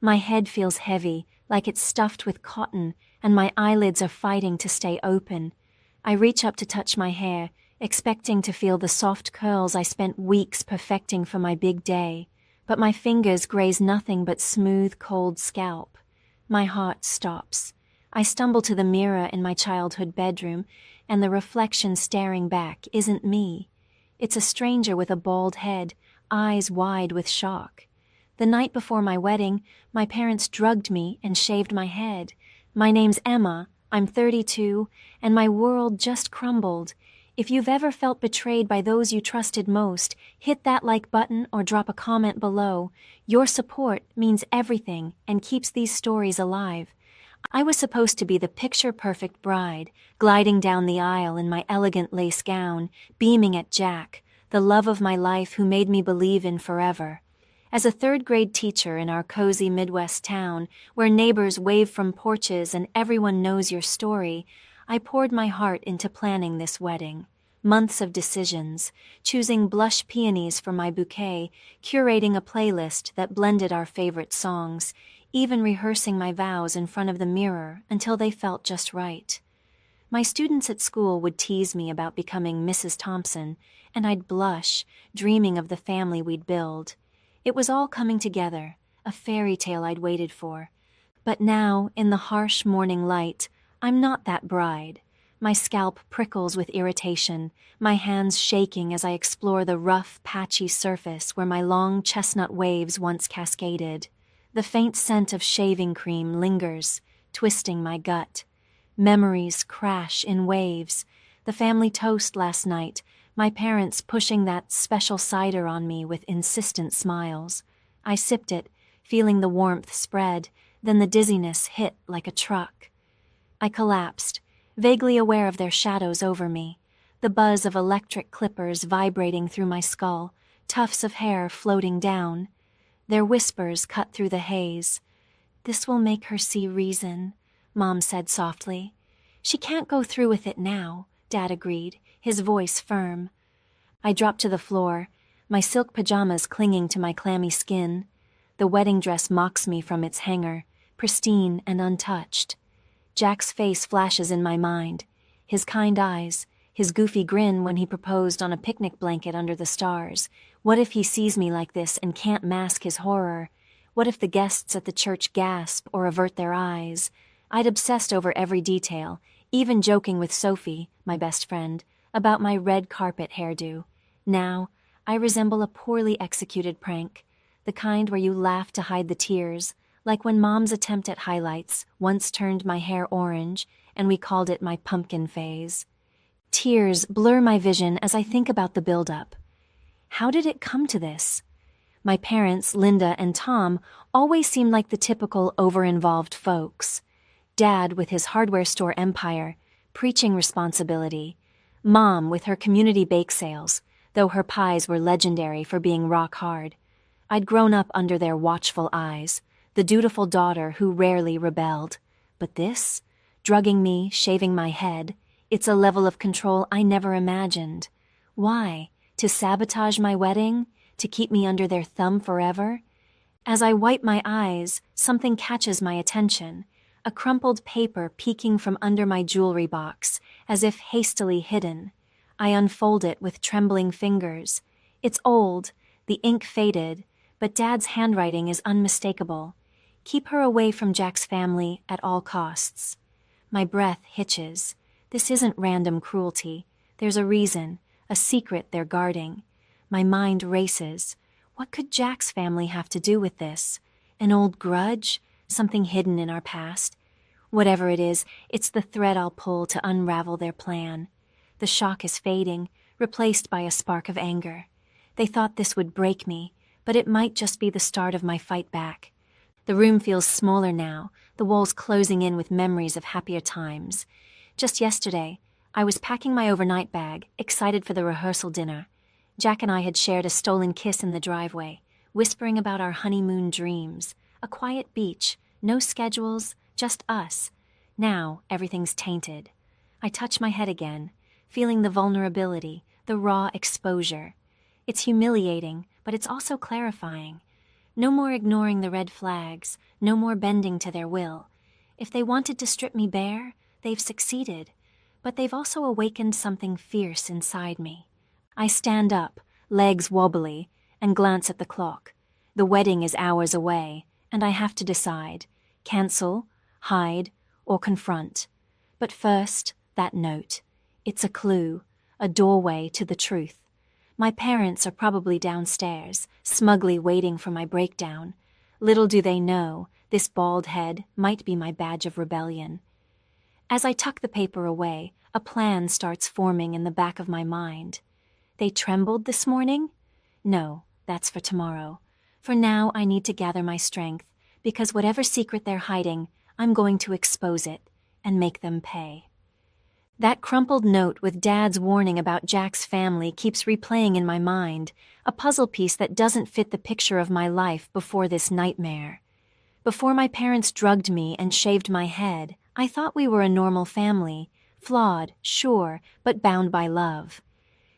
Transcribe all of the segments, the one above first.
My head feels heavy, like it's stuffed with cotton, and my eyelids are fighting to stay open. I reach up to touch my hair, expecting to feel the soft curls I spent weeks perfecting for my big day. But my fingers graze nothing but smooth, cold scalp. My heart stops. I stumble to the mirror in my childhood bedroom, and the reflection staring back isn't me. It's a stranger with a bald head, eyes wide with shock. The night before my wedding, my parents drugged me and shaved my head. My name's Emma, I'm 32, and my world just crumbled. If you've ever felt betrayed by those you trusted most, hit that like button or drop a comment below. Your support means everything and keeps these stories alive. I was supposed to be the picture-perfect bride, gliding down the aisle in my elegant lace gown, beaming at Jack, the love of my life who made me believe in forever. As a third-grade teacher in our cozy Midwest town, where neighbors wave from porches and everyone knows your story, I poured my heart into planning this wedding. Months of decisions, choosing blush peonies for my bouquet, curating a playlist that blended our favorite songs, even rehearsing my vows in front of the mirror until they felt just right. My students at school would tease me about becoming Mrs. Thompson, and I'd blush, dreaming of the family we'd build. It was all coming together, a fairy tale I'd waited for. But now, in the harsh morning light, I'm not that bride. My scalp prickles with irritation, my hands shaking as I explore the rough, patchy surface where my long chestnut waves once cascaded. The faint scent of shaving cream lingers, twisting my gut. Memories crash in waves. The family toast last night, my parents pushing that special cider on me with insistent smiles. I sipped it, feeling the warmth spread, then the dizziness hit like a truck. I collapsed, vaguely aware of their shadows over me, the buzz of electric clippers vibrating through my skull, tufts of hair floating down. Their whispers cut through the haze. "This will make her see reason," Mom said softly. "She can't go through with it now," Dad agreed, his voice firm. I dropped to the floor, my silk pajamas clinging to my clammy skin. The wedding dress mocks me from its hanger, pristine and untouched. Jack's face flashes in my mind, his kind eyes, his goofy grin when he proposed on a picnic blanket under the stars. What if he sees me like this and can't mask his horror? What if the guests at the church gasp or avert their eyes? I'd obsessed over every detail, even joking with Sophie, my best friend, about my red carpet hairdo. Now, I resemble a poorly executed prank, the kind where you laugh to hide the tears, like when Mom's attempt at highlights once turned my hair orange, and we called it my pumpkin phase. Tears blur my vision as I think about the build-up. How did it come to this? My parents, Linda and Tom, always seemed like the typical over-involved folks. Dad with his hardware store empire, preaching responsibility. Mom with her community bake sales, though her pies were legendary for being rock hard. I'd grown up under their watchful eyes, the dutiful daughter who rarely rebelled. But this? Drugging me, shaving my head. It's a level of control I never imagined. Why? To sabotage my wedding? To keep me under their thumb forever? As I wipe my eyes, something catches my attention. A crumpled paper peeking from under my jewelry box, as if hastily hidden. I unfold it with trembling fingers. It's old, the ink faded, but Dad's handwriting is unmistakable. Keep her away from Jack's family at all costs. My breath hitches. This isn't random cruelty. There's a reason, a secret they're guarding. My mind races. What could Jack's family have to do with this? An old grudge? Something hidden in our past? Whatever it is, it's the thread I'll pull to unravel their plan. The shock is fading, replaced by a spark of anger. They thought this would break me, but it might just be the start of my fight back. The room feels smaller now, the walls closing in with memories of happier times. Just yesterday, I was packing my overnight bag, excited for the rehearsal dinner. Jack and I had shared a stolen kiss in the driveway, whispering about our honeymoon dreams. A quiet beach, no schedules, just us. Now, everything's tainted. I touch my head again, feeling the vulnerability, the raw exposure. It's humiliating, but it's also clarifying. No more ignoring the red flags, no more bending to their will. If they wanted to strip me bare, they've succeeded, but they've also awakened something fierce inside me. I stand up, legs wobbly, and glance at the clock. The wedding is hours away, and I have to decide: cancel, hide, or confront. But first, that note. It's a clue, a doorway to the truth. My parents are probably downstairs, smugly waiting for my breakdown. Little do they know, this bald head might be my badge of rebellion. As I tuck the paper away, a plan starts forming in the back of my mind. They trembled this morning? No, that's for tomorrow. For now, I need to gather my strength, because whatever secret they're hiding, I'm going to expose it and make them pay. That crumpled note with Dad's warning about Jack's family keeps replaying in my mind, a puzzle piece that doesn't fit the picture of my life before this nightmare. Before my parents drugged me and shaved my head, I thought we were a normal family, flawed, sure, but bound by love.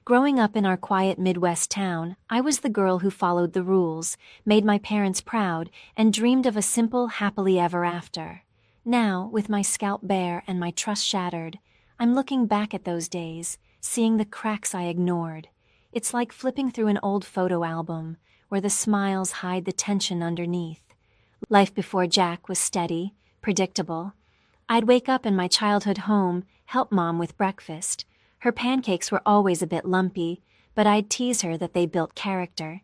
Growing up in our quiet Midwest town, I was the girl who followed the rules, made my parents proud, and dreamed of a simple happily ever after. Now, with my scalp bare and my trust shattered, I'm looking back at those days, seeing the cracks I ignored. It's like flipping through an old photo album, where the smiles hide the tension underneath. Life before Jack was steady, predictable. I'd wake up in my childhood home, help Mom with breakfast. Her pancakes were always a bit lumpy, but I'd tease her that they built character.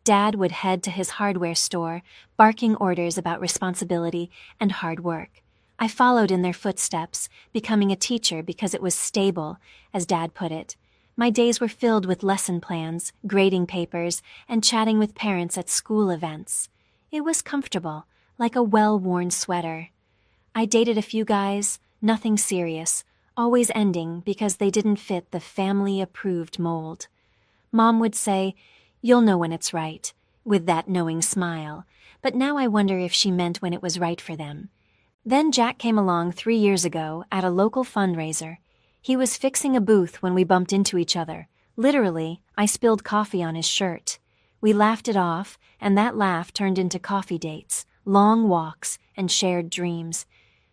Dad would head to his hardware store, barking orders about responsibility and hard work. I followed in their footsteps, becoming a teacher because it was stable, as Dad put it. My days were filled with lesson plans, grading papers, and chatting with parents at school events. It was comfortable, like a well-worn sweater. I dated a few guys, nothing serious, always ending because they didn't fit the family-approved mold. Mom would say, "You'll know when it's right," with that knowing smile, but now I wonder if she meant when it was right for them. Then Jack came along 3 years ago at a local fundraiser. He was fixing a booth when we bumped into each other. Literally, I spilled coffee on his shirt. We laughed it off, and that laugh turned into coffee dates, long walks, and shared dreams.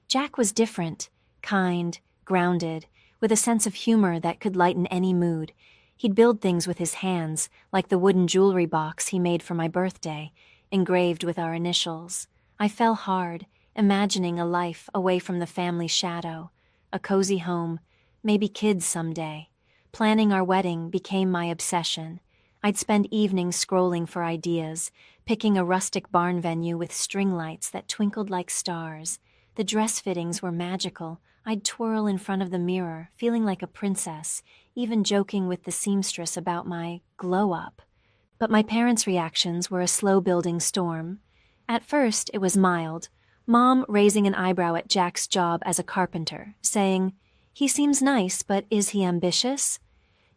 Jack was different, kind, grounded, with a sense of humor that could lighten any mood. He'd build things with his hands, like the wooden jewelry box he made for my birthday, engraved with our initials. I fell hard, imagining a life away from the family shadow, a cozy home, maybe kids someday. Planning our wedding became my obsession. I'd spend evenings scrolling for ideas, picking a rustic barn venue with string lights that twinkled like stars. The dress fittings were magical. I'd twirl in front of the mirror, feeling like a princess, even joking with the seamstress about my glow-up. But my parents' reactions were a slow-building storm. At first, it was mild. Mom raising an eyebrow at Jack's job as a carpenter, saying, "He seems nice, but is he ambitious?"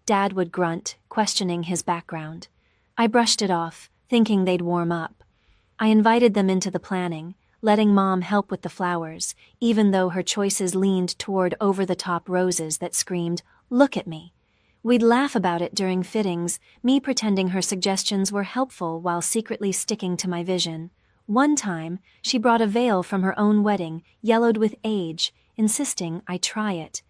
Dad would grunt, questioning his background. I brushed it off, thinking they'd warm up. I invited them into the planning, letting Mom help with the flowers, even though her choices leaned toward over-the-top roses that screamed, "Look at me." We'd laugh about it during fittings, me pretending her suggestions were helpful while secretly sticking to my vision. One time, she brought a veil from her own wedding, yellowed with age, insisting I try it.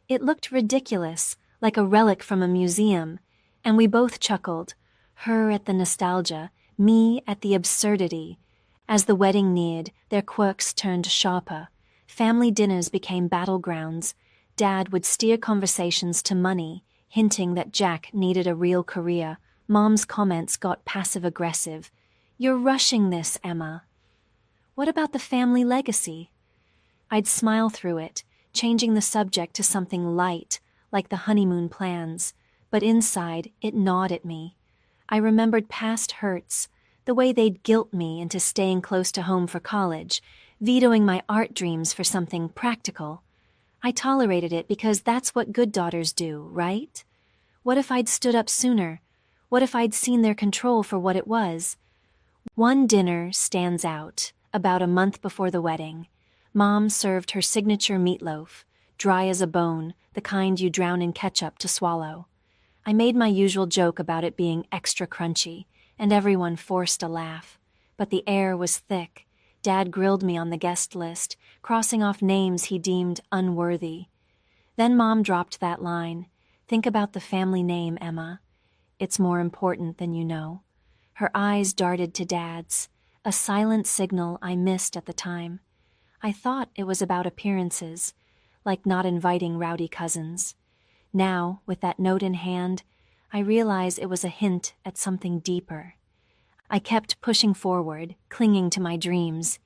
It looked ridiculous, like a relic from a museum, and we both chuckled, her at the nostalgia, me at the absurdity. As the wedding neared, their quirks turned sharper. Family dinners became battlegrounds. Dad would steer conversations to money, hinting that Jack needed a real career. Mom's comments got passive-aggressive. "You're rushing this, Emma." "What about the family legacy?" I'd smile through it, changing the subject to something light, like the honeymoon plans, but inside it gnawed at me. I remembered past hurts, the way they'd guilt me into staying close to home for college, vetoing my art dreams for something practical. I tolerated it because that's what good daughters do, right? What if I'd stood up sooner? What if I'd seen their control for what it was? One dinner stands out, about a month before the wedding. Mom served her signature meatloaf, dry as a bone, the kind you drown in ketchup to swallow. I made my usual joke about it being extra crunchy, and everyone forced a laugh. but the air was thick. Dad grilled me on the guest list, crossing off names he deemed unworthy. Then Mom dropped that line, "Think about the family name, Emma. It's more important than you know." Her eyes darted to Dad's, a silent signal I missed at the time. I thought it was about appearances, like not inviting rowdy cousins. Now, with that note in hand, I realize it was a hint at something deeper. I kept pushing forward, clinging to my dreams.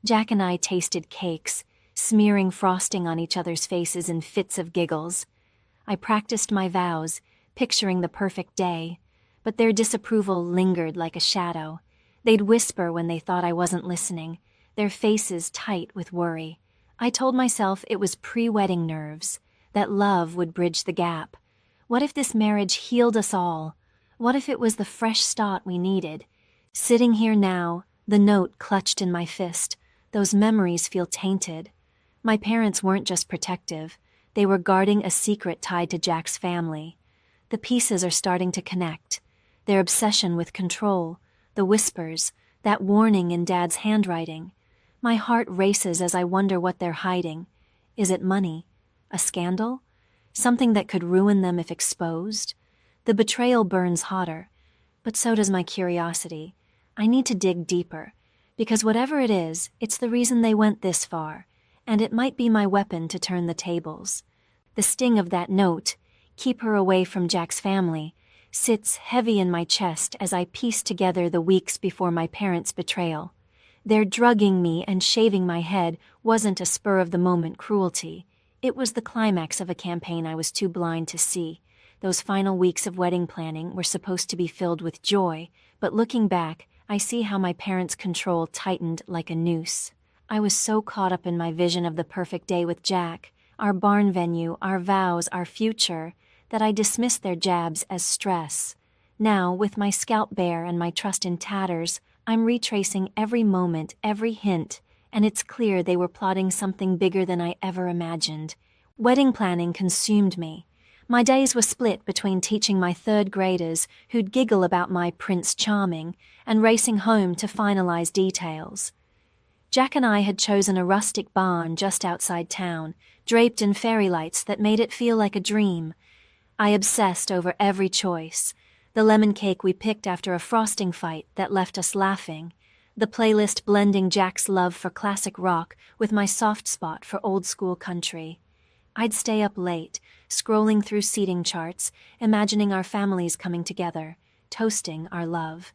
Jack and I tasted cakes, smearing frosting on each other's faces in fits of giggles. I practiced my vows, picturing the perfect day, but their disapproval lingered like a shadow. They'd whisper when they thought I wasn't listening, their faces tight with worry. I told myself it was pre-wedding nerves, that love would bridge the gap. What if this marriage healed us all? What if it was the fresh start we needed? Sitting here now, the note clutched in my fist, those memories feel tainted. My parents weren't just protective, they were guarding a secret tied to Jack's family. The pieces are starting to connect. Their obsession with control, the whispers, that warning in Dad's handwriting. My heart races as I wonder what they're hiding. Is it money? A scandal? Something that could ruin them if exposed? The betrayal burns hotter, but so does my curiosity. I need to dig deeper, because whatever it is, it's the reason they went this far, and it might be my weapon to turn the tables. The sting of that note, "Keep her away from Jack's family," sits heavy in my chest as I piece together the weeks before my parents' betrayal. Their drugging me and shaving my head wasn't a spur-of-the-moment cruelty. It was the climax of a campaign I was too blind to see. Those final weeks of wedding planning were supposed to be filled with joy, but looking back, I see how my parents' control tightened like a noose. I was so caught up in my vision of the perfect day with Jack, our barn venue, our vows, our future, that I dismissed their jabs as stress. Now, with my scalp bare and my trust in tatters, I'm retracing every moment, every hint, and it's clear they were plotting something bigger than I ever imagined. Wedding planning consumed me. My days were split between teaching my third graders who'd giggle about my Prince Charming and racing home to finalize details. Jack and I had chosen a rustic barn just outside town, draped in fairy lights that made it feel like a dream. I obsessed over every choice. The lemon cake we picked after a frosting fight that left us laughing. The playlist blending Jack's love for classic rock with my soft spot for old-school country. I'd stay up late, scrolling through seating charts, imagining our families coming together, toasting our love.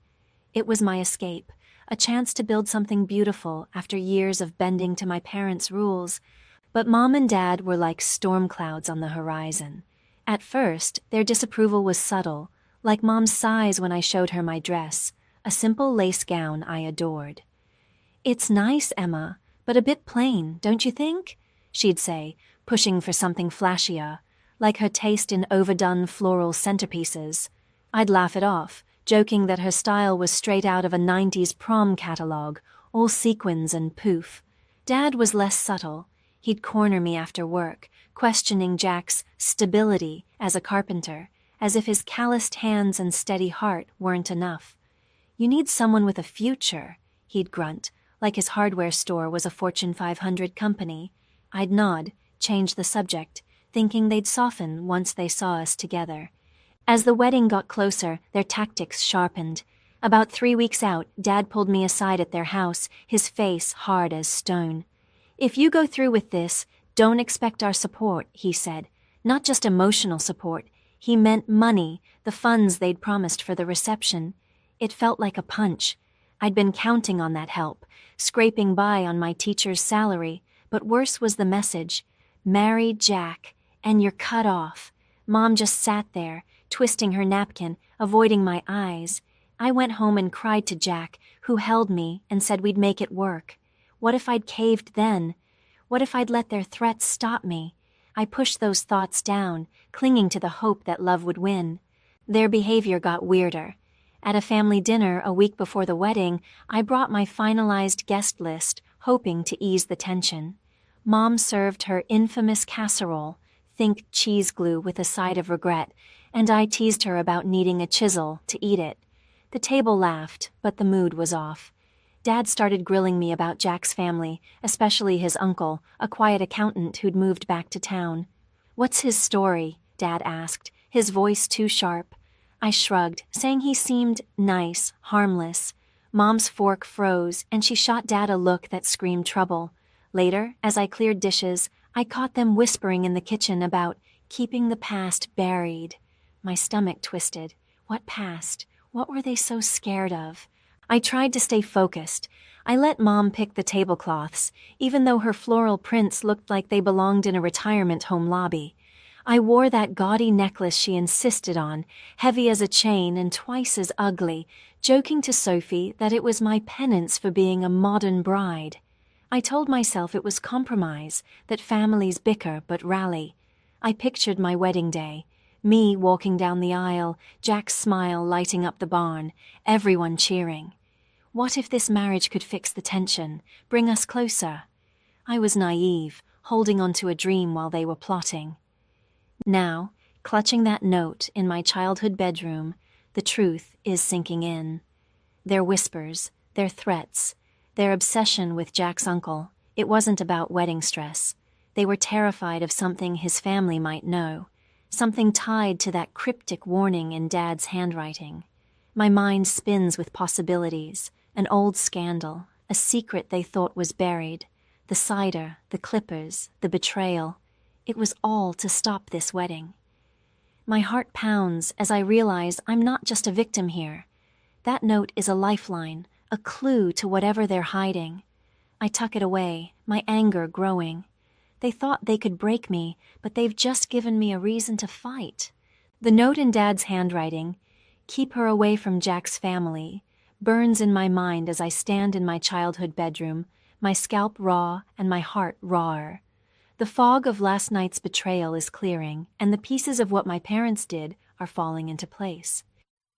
It was my escape, a chance to build something beautiful after years of bending to my parents' rules. But Mom and Dad were like storm clouds on the horizon. At first, their disapproval was subtle, like Mom's sighs when I showed her my dress, a simple lace gown I adored. "It's nice, Emma, but a bit plain, don't you think?" she'd say, pushing for something flashier, like her taste in overdone floral centerpieces. I'd laugh it off, joking that her style was straight out of a 90s prom catalog, all sequins and poof. Dad was less subtle. He'd corner me after work, questioning Jack's stability as a carpenter, as if his calloused hands and steady heart weren't enough. "You need someone with a future," he'd grunt, like his hardware store was a Fortune 500 company. I'd nod, change the subject, thinking they'd soften once they saw us together. As the wedding got closer, their tactics sharpened. About 3 weeks out, Dad pulled me aside at their house, his face hard as stone. "If you go through with this, don't expect our support," he said. Not just emotional support. He meant money, the funds they'd promised for the reception. It felt like a punch. I'd been counting on that help, scraping by on my teacher's salary, but worse was the message. "Marry Jack, and you're cut off." Mom just sat there, twisting her napkin, avoiding my eyes. I went home and cried to Jack, who held me and said we'd make it work. What if I'd caved then? What if I'd let their threats stop me? I pushed those thoughts down, clinging to the hope that love would win. Their behavior got weirder. At a family dinner a week before the wedding, I brought my finalized guest list, hoping to ease the tension. Mom served her infamous casserole, think cheese glue with a side of regret, and I teased her about needing a chisel to eat it. The table laughed, but the mood was off. Dad started grilling me about Jack's family, especially his uncle, a quiet accountant who'd moved back to town. "What's his story?" Dad asked, his voice too sharp. I shrugged, saying he seemed nice, harmless. Mom's fork froze, and she shot Dad a look that screamed trouble. Later, as I cleared dishes, I caught them whispering in the kitchen about keeping the past buried. My stomach twisted. What past? What were they so scared of? I tried to stay focused. I let Mom pick the tablecloths, even though her floral prints looked like they belonged in a retirement home lobby. I wore that gaudy necklace she insisted on, heavy as a chain and twice as ugly, joking to Sophie that it was my penance for being a modern bride. I told myself it was compromise, that families bicker but rally. I pictured my wedding day, me walking down the aisle, Jack's smile lighting up the barn, everyone cheering. What if this marriage could fix the tension, bring us closer? I was naive, holding on to a dream while they were plotting. Now, clutching that note in my childhood bedroom, the truth is sinking in. Their whispers, their threats, their obsession with Jack's uncle, it wasn't about wedding stress. They were terrified of something his family might know, something tied to that cryptic warning in Dad's handwriting. My mind spins with possibilities, an old scandal, a secret they thought was buried, the cider, the clippers, the betrayal. It was all to stop this wedding. My heart pounds as I realize I'm not just a victim here. That note is a lifeline, a clue to whatever they're hiding. I tuck it away, my anger growing. They thought they could break me, but they've just given me a reason to fight. The note in Dad's handwriting, "Keep her away from Jack's family," burns in my mind as I stand in my childhood bedroom, my scalp raw and my heart rawer. The fog of last night's betrayal is clearing, and the pieces of what my parents did are falling into place.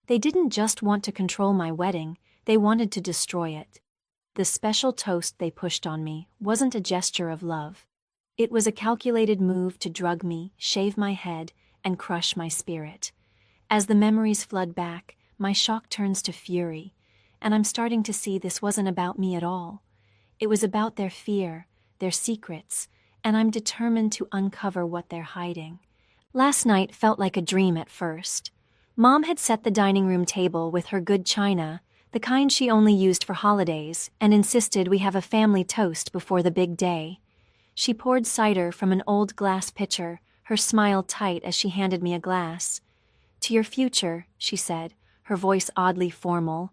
They didn't just want to control my wedding, they wanted to destroy it. The special toast they pushed on me wasn't a gesture of love. It was a calculated move to drug me, shave my head, and crush my spirit. As the memories flood back, my shock turns to fury, and I'm starting to see this wasn't about me at all. It was about their fear, their secrets, and I'm determined to uncover what they're hiding. Last night felt like a dream at first. Mom had set the dining room table with her good china, the kind she only used for holidays, and insisted we have a family toast before the big day. She poured cider from an old glass pitcher, her smile tight as she handed me a glass. "To your future," she said, her voice oddly formal.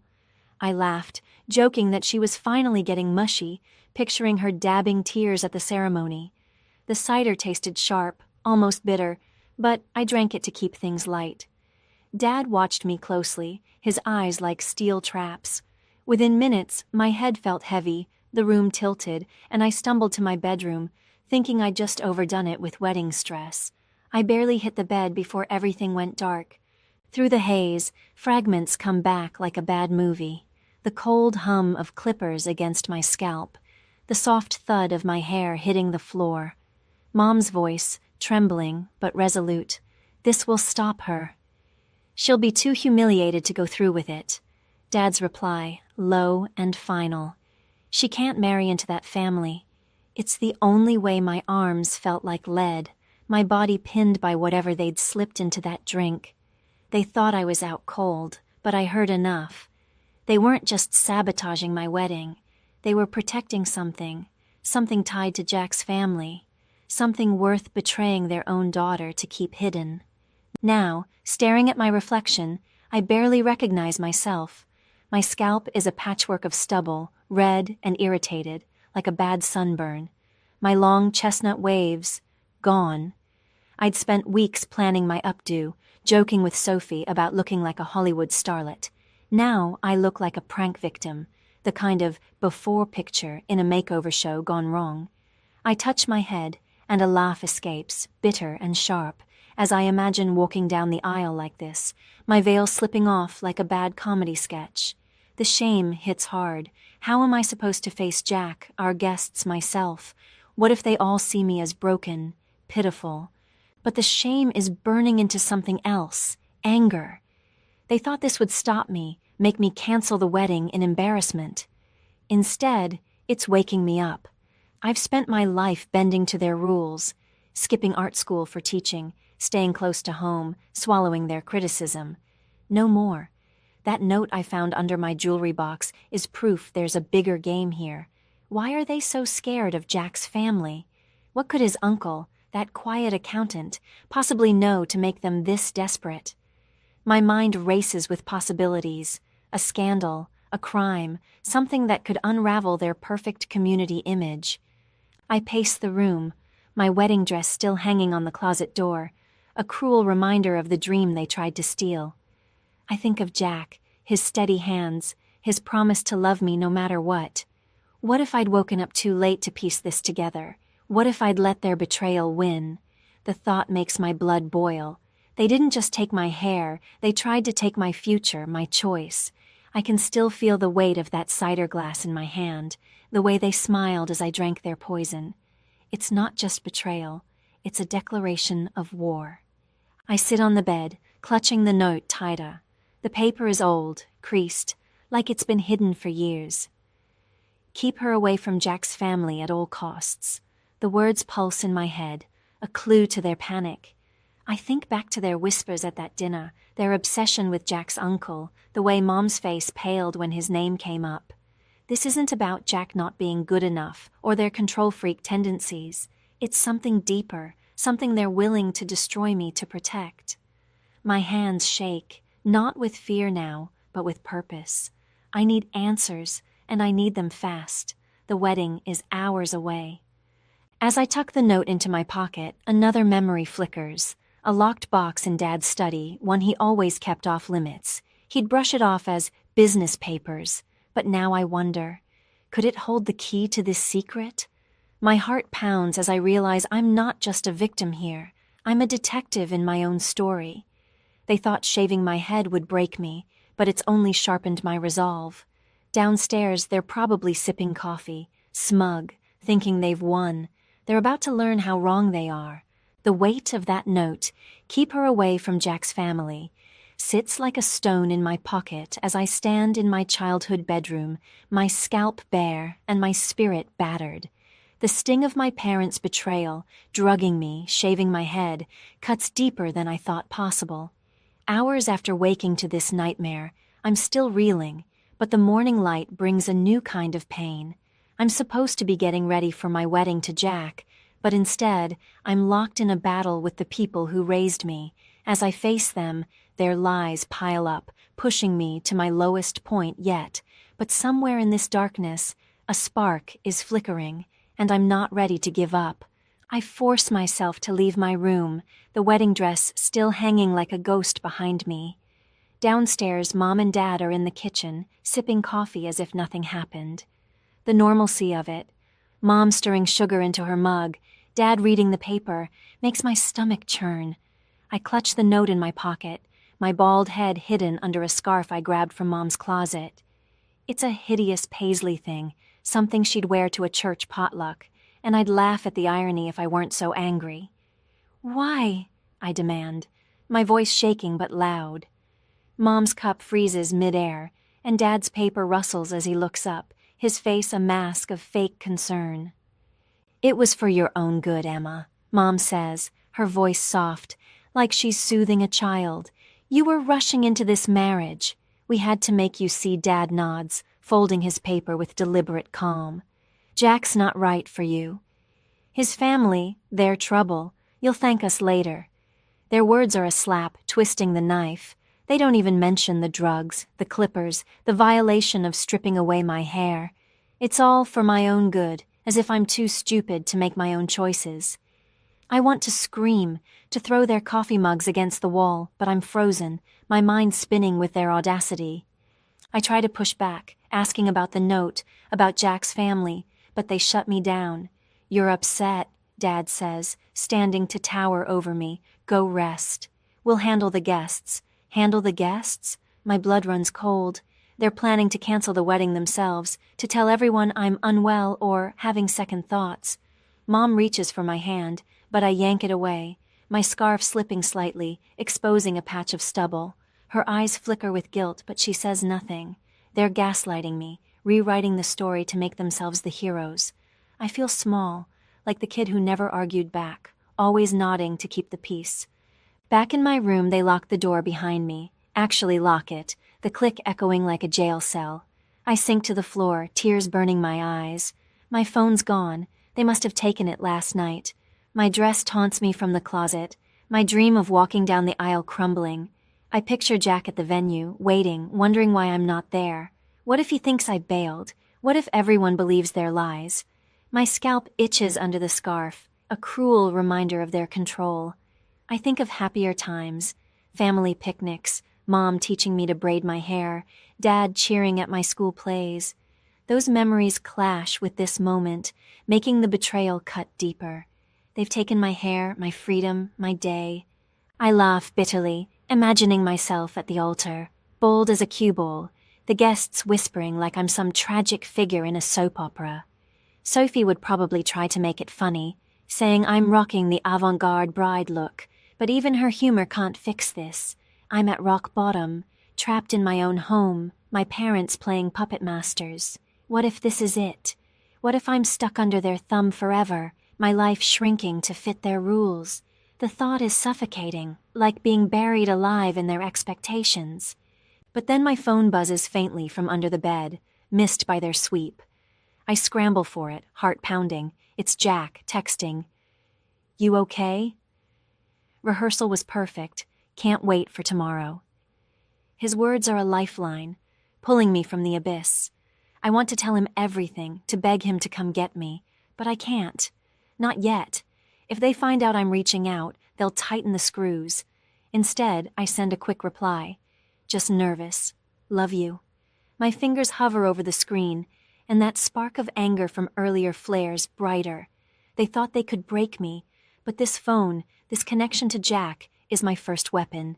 I laughed, joking that she was finally getting mushy, picturing her dabbing tears at the ceremony. The cider tasted sharp, almost bitter, but I drank it to keep things light. Dad watched me closely, his eyes like steel traps. Within minutes, my head felt heavy, the room tilted, and I stumbled to my bedroom, thinking I'd just overdone it with wedding stress. I barely hit the bed before everything went dark. Through the haze, fragments come back like a bad movie. The cold hum of clippers against my scalp, the soft thud of my hair hitting the floor. Mom's voice, trembling but resolute. "This will stop her. She'll be too humiliated to go through with it." Dad's reply, low and final. "She can't marry into that family." It's the only way. My arms felt like lead, my body pinned by whatever they'd slipped into that drink. They thought I was out cold, but I heard enough. They weren't just sabotaging my wedding. They were protecting something tied to Jack's family, something worth betraying their own daughter to keep hidden. Now, staring at my reflection, I barely recognize myself. My scalp is a patchwork of stubble, red and irritated, like a bad sunburn. My long chestnut waves, gone. I'd spent weeks planning my updo, joking with Sophie about looking like a Hollywood starlet. Now I look like a prank victim, the kind of before picture in a makeover show gone wrong. I touch my head, and a laugh escapes, bitter and sharp, as I imagine walking down the aisle like this, my veil slipping off like a bad comedy sketch. The shame hits hard. How am I supposed to face Jack, our guests, myself? What if they all see me as broken, pitiful? But the shame is burning into something else, anger. They thought this would stop me, make me cancel the wedding in embarrassment. Instead, it's waking me up. I've spent my life bending to their rules, skipping art school for teaching, staying close to home, swallowing their criticism. No more. That note I found under my jewelry box is proof there's a bigger game here. Why are they so scared of Jack's family? What could his uncle, that quiet accountant, possibly know to make them this desperate? My mind races with possibilities. A scandal, a crime, something that could unravel their perfect community image. I pace the room, my wedding dress still hanging on the closet door, a cruel reminder of the dream they tried to steal. I think of Jack, his steady hands, his promise to love me no matter what. What if I'd woken up too late to piece this together? What if I'd let their betrayal win? The thought makes my blood boil. They didn't just take my hair, they tried to take my future, my choice. I can still feel the weight of that cider glass in my hand, the way they smiled as I drank their poison. It's not just betrayal, it's a declaration of war. I sit on the bed, clutching the note tighter. The paper is old, creased, like it's been hidden for years. Keep her away from Jack's family at all costs. The words pulse in my head, a clue to their panic. I think back to their whispers at that dinner, their obsession with Jack's uncle, the way Mom's face paled when his name came up. This isn't about Jack not being good enough or their control freak tendencies. It's something deeper, something they're willing to destroy me to protect. My hands shake, not with fear now, but with purpose. I need answers, and I need them fast. The wedding is hours away. As I tuck the note into my pocket, another memory flickers. A locked box in Dad's study, one he always kept off limits. He'd brush it off as business papers, but now I wonder, could it hold the key to this secret? My heart pounds as I realize I'm not just a victim here. I'm a detective in my own story. They thought shaving my head would break me, but it's only sharpened my resolve. Downstairs, they're probably sipping coffee, smug, thinking they've won. They're about to learn how wrong they are. The weight of that note, keep her away from Jack's family, sits like a stone in my pocket as I stand in my childhood bedroom, my scalp bare and my spirit battered. The sting of my parents' betrayal, drugging me, shaving my head, cuts deeper than I thought possible. Hours after waking to this nightmare, I'm still reeling, but the morning light brings a new kind of pain. I'm supposed to be getting ready for my wedding to Jack, but instead, I'm locked in a battle with the people who raised me. As I face them, their lies pile up, pushing me to my lowest point yet. But somewhere in this darkness, a spark is flickering, and I'm not ready to give up. I force myself to leave my room, the wedding dress still hanging like a ghost behind me. Downstairs, Mom and Dad are in the kitchen, sipping coffee as if nothing happened. The normalcy of it, Mom stirring sugar into her mug, Dad reading the paper, makes my stomach churn. I clutch the note in my pocket, my bald head hidden under a scarf I grabbed from Mom's closet. It's a hideous paisley thing, something she'd wear to a church potluck, and I'd laugh at the irony if I weren't so angry. "Why?" I demand, my voice shaking but loud. Mom's cup freezes mid-air, and Dad's paper rustles as he looks up, his face a mask of fake concern. "It was for your own good, Emma," Mom says, her voice soft, like she's soothing a child. "You were rushing into this marriage. We had to make you see." Dad nods, folding his paper with deliberate calm. "Jack's not right for you. His family, their trouble. You'll thank us later." Their words are a slap, twisting the knife. They don't even mention the drugs, the clippers, the violation of stripping away my hair. It's all for my own good, as if I'm too stupid to make my own choices. I want to scream, to throw their coffee mugs against the wall, but I'm frozen, my mind spinning with their audacity. I try to push back, asking about the note, about Jack's family, but they shut me down. "You're upset," Dad says, standing to tower over me. "Go rest. We'll handle the guests." Handle the guests? My blood runs cold. They're planning to cancel the wedding themselves, to tell everyone I'm unwell or having second thoughts. Mom reaches for my hand, but I yank it away, my scarf slipping slightly, exposing a patch of stubble. Her eyes flicker with guilt, but she says nothing. They're gaslighting me, rewriting the story to make themselves the heroes. I feel small, like the kid who never argued back, always nodding to keep the peace. Back in my room, they lock the door behind me. Actually lock it, the click echoing like a jail cell. I sink to the floor, tears burning my eyes. My phone's gone. They must have taken it last night. My dress taunts me from the closet, my dream of walking down the aisle crumbling. I picture Jack at the venue, waiting, wondering why I'm not there. What if he thinks I bailed? What if everyone believes their lies? My scalp itches under the scarf, a cruel reminder of their control. I think of happier times, family picnics, Mom teaching me to braid my hair, Dad cheering at my school plays. Those memories clash with this moment, making the betrayal cut deeper. They've taken my hair, my freedom, my day. I laugh bitterly, imagining myself at the altar, bold as a cue ball, the guests whispering like I'm some tragic figure in a soap opera. Sophie would probably try to make it funny, saying I'm rocking the avant-garde bride look, but even her humor can't fix this. I'm at rock bottom, trapped in my own home, my parents playing puppet masters. What if this is it? What if I'm stuck under their thumb forever, my life shrinking to fit their rules? The thought is suffocating, like being buried alive in their expectations. But then my phone buzzes faintly from under the bed, missed by their sweep. I scramble for it, heart pounding. It's Jack, texting. "You okay?" Rehearsal was perfect. Can't wait for tomorrow. His words are a lifeline, pulling me from the abyss. I want to tell him everything, to beg him to come get me, but I can't. Not yet. If they find out I'm reaching out, they'll tighten the screws. Instead, I send a quick reply. Just nervous. Love you. My fingers hover over the screen, and that spark of anger from earlier flares brighter. They thought they could break me, but this phone, this connection to Jack, is my first weapon.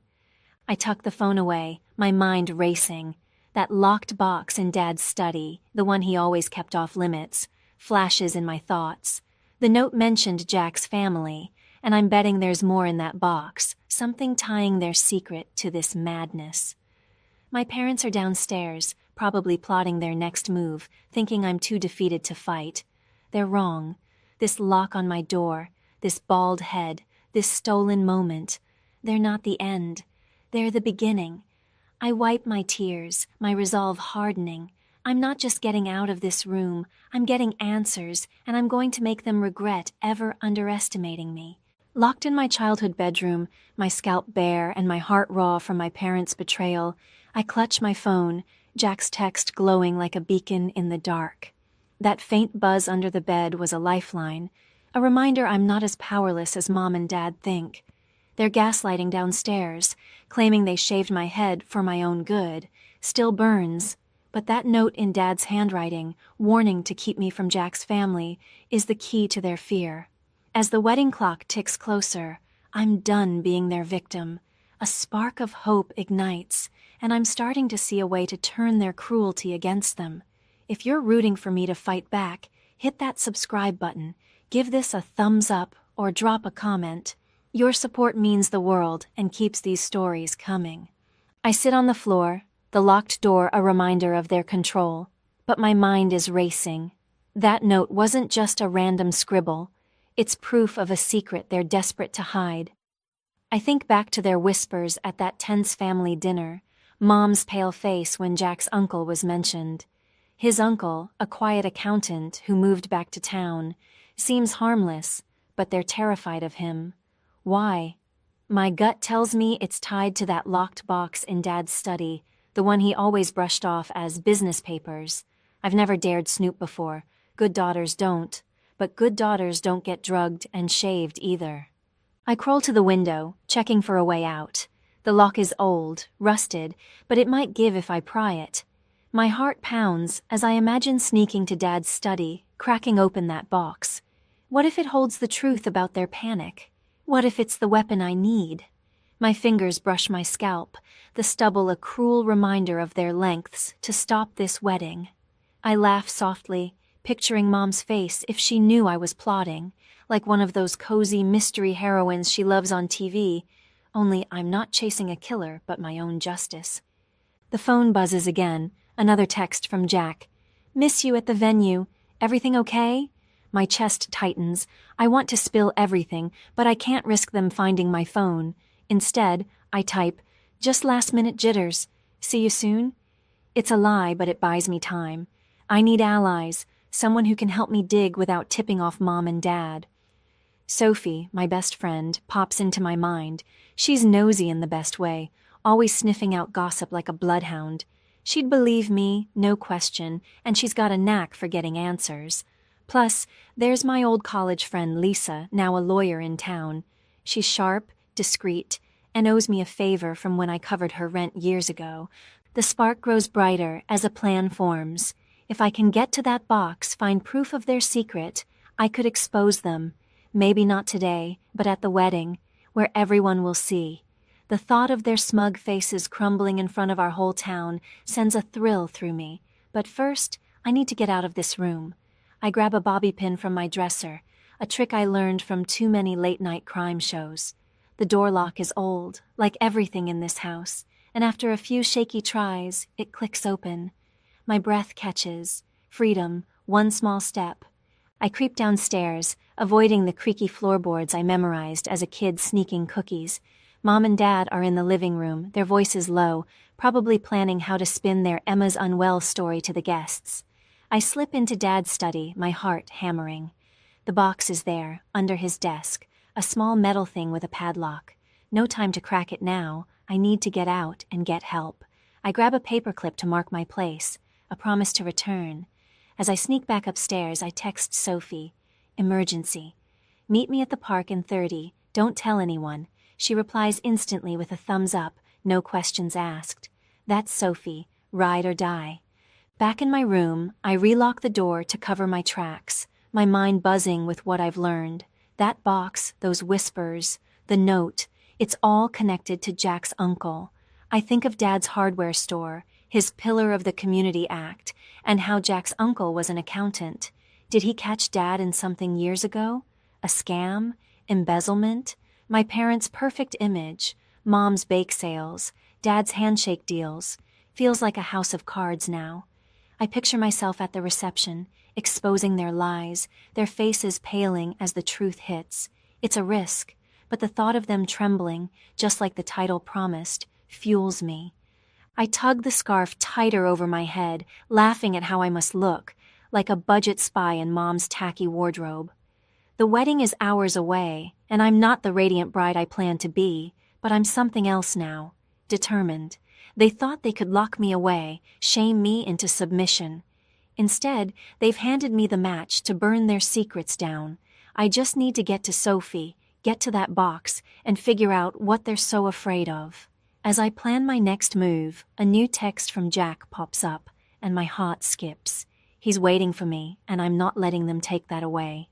I tuck the phone away, my mind racing. That locked box in Dad's study, the one he always kept off limits, flashes in my thoughts. The note mentioned Jack's family, and I'm betting there's more in that box, something tying their secret to this madness. My parents are downstairs, probably plotting their next move, thinking I'm too defeated to fight. They're wrong. This lock on my door, this bald head, this stolen moment, they're not the end. They're the beginning. I wipe my tears, my resolve hardening. I'm not just getting out of this room, I'm getting answers, and I'm going to make them regret ever underestimating me. Locked in my childhood bedroom, my scalp bare and my heart raw from my parents' betrayal, I clutch my phone, Jack's text glowing like a beacon in the dark. That faint buzz under the bed was a lifeline, a reminder I'm not as powerless as Mom and Dad think. They're gaslighting downstairs, claiming they shaved my head for my own good. Still burns, but that note in Dad's handwriting, warning to keep me from Jack's family, is the key to their fear. As the wedding clock ticks closer, I'm done being their victim. A spark of hope ignites, and I'm starting to see a way to turn their cruelty against them. If you're rooting for me to fight back, hit that subscribe button, give this a thumbs up, or drop a comment. Your support means the world and keeps these stories coming. I sit on the floor, the locked door a reminder of their control, but my mind is racing. That note wasn't just a random scribble. It's proof of a secret they're desperate to hide. I think back to their whispers at that tense family dinner, Mom's pale face when Jack's uncle was mentioned. His uncle, a quiet accountant who moved back to town, seems harmless, but they're terrified of him. Why? My gut tells me it's tied to that locked box in Dad's study, the one he always brushed off as business papers. I've never dared snoop before. Good daughters don't. But good daughters don't get drugged and shaved either. I crawl to the window, checking for a way out. The lock is old, rusted, but it might give if I pry it. My heart pounds as I imagine sneaking to Dad's study, cracking open that box. What if it holds the truth about their panic? What if it's the weapon I need? My fingers brush my scalp, the stubble a cruel reminder of their lengths to stop this wedding. I laugh softly, picturing Mom's face if she knew I was plotting, like one of those cozy mystery heroines she loves on TV, only I'm not chasing a killer but my own justice. The phone buzzes again, another text from Jack. Miss you at the venue. Everything okay? My chest tightens. I want to spill everything, but I can't risk them finding my phone. Instead, I type, just last-minute jitters. See you soon? It's a lie, but it buys me time. I need allies, someone who can help me dig without tipping off Mom and Dad. Sophie, my best friend, pops into my mind. She's nosy in the best way, always sniffing out gossip like a bloodhound. She'd believe me, no question, and she's got a knack for getting answers. Plus, there's my old college friend Lisa, now a lawyer in town. She's sharp, discreet, and owes me a favor from when I covered her rent years ago. The spark grows brighter as a plan forms. If I can get to that box, find proof of their secret, I could expose them. Maybe not today, but at the wedding, where everyone will see. The thought of their smug faces crumbling in front of our whole town sends a thrill through me. But first, I need to get out of this room. I grab a bobby pin from my dresser, a trick I learned from too many late-night crime shows. The door lock is old, like everything in this house, and after a few shaky tries, it clicks open. My breath catches. Freedom, one small step. I creep downstairs, avoiding the creaky floorboards I memorized as a kid sneaking cookies. Mom and Dad are in the living room, their voices low, probably planning how to spin their Emma's unwell story to the guests. I slip into Dad's study, my heart hammering. The box is there, under his desk, a small metal thing with a padlock. No time to crack it now. I need to get out and get help. I grab a paperclip to mark my place, a promise to return. As I sneak back upstairs, I text Sophie. Emergency. Meet me at the park in 30. Don't tell anyone. She replies instantly with a thumbs up, no questions asked. That's Sophie. Ride or die. Back in my room, I relock the door to cover my tracks, my mind buzzing with what I've learned. That box, those whispers, the note, it's all connected to Jack's uncle. I think of Dad's hardware store, his Pillar of the Community Act, and how Jack's uncle was an accountant. Did he catch Dad in something years ago? A scam? Embezzlement? My parents' perfect image, Mom's bake sales, Dad's handshake deals. Feels like a house of cards now. I picture myself at the reception, exposing their lies, their faces paling as the truth hits. It's a risk, but the thought of them trembling, just like the title promised, fuels me. I tug the scarf tighter over my head, laughing at how I must look, like a budget spy in Mom's tacky wardrobe. The wedding is hours away, and I'm not the radiant bride I planned to be, but I'm something else now, determined. They thought they could lock me away, shame me into submission. Instead, they've handed me the match to burn their secrets down. I just need to get to Sophie, get to that box, and figure out what they're so afraid of. As I plan my next move, a new text from Jack pops up, and my heart skips. He's waiting for me, and I'm not letting them take that away.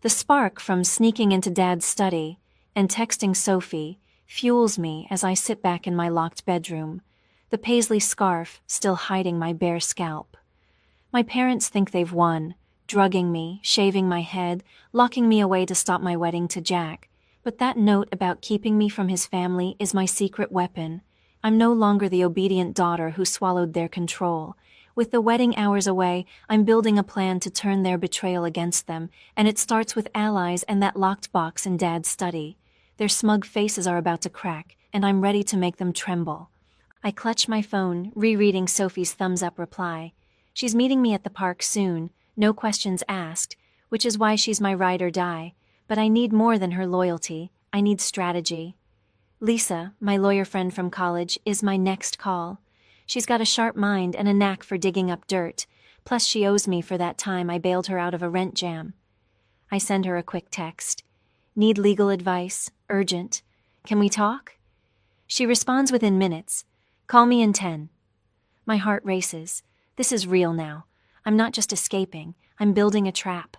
The spark from sneaking into Dad's study and texting Sophie fuels me as I sit back in my locked bedroom, the paisley scarf still hiding my bare scalp. My parents think they've won, drugging me, shaving my head, locking me away to stop my wedding to Jack. But that note about keeping me from his family is my secret weapon. I'm no longer the obedient daughter who swallowed their control. With the wedding hours away, I'm building a plan to turn their betrayal against them, and it starts with allies and that locked box in Dad's study. Their smug faces are about to crack, and I'm ready to make them tremble. I clutch my phone, rereading Sophie's thumbs-up reply. She's meeting me at the park soon, no questions asked, which is why she's my ride or die. But I need more than her loyalty. I need strategy. Lisa, my lawyer friend from college, is my next call. She's got a sharp mind and a knack for digging up dirt, plus she owes me for that time I bailed her out of a rent jam. I send her a quick text. Need legal advice. Urgent. Can we talk? She responds within minutes. Call me in 10. My heart races. This is real now. I'm not just escaping. I'm building a trap.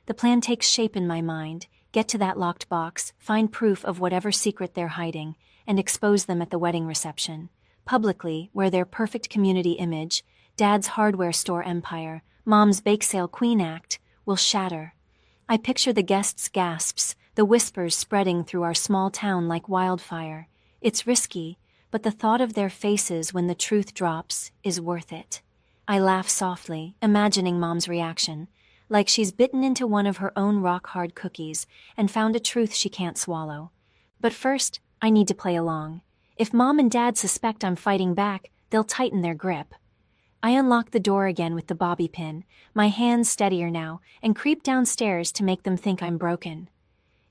The plan takes shape in my mind. Get to that locked box, find proof of whatever secret they're hiding, and expose them at the wedding reception. Publicly, where their perfect community image, Dad's hardware store empire, Mom's bake sale queen act, will shatter. I picture the guests' gasps, the whispers spreading through our small town like wildfire. It's risky, but the thought of their faces when the truth drops is worth it. I laugh softly, imagining Mom's reaction, like she's bitten into one of her own rock-hard cookies and found a truth she can't swallow. But first, I need to play along. If Mom and Dad suspect I'm fighting back, they'll tighten their grip. I unlock the door again with the bobby pin, my hands steadier now, and creep downstairs to make them think I'm broken.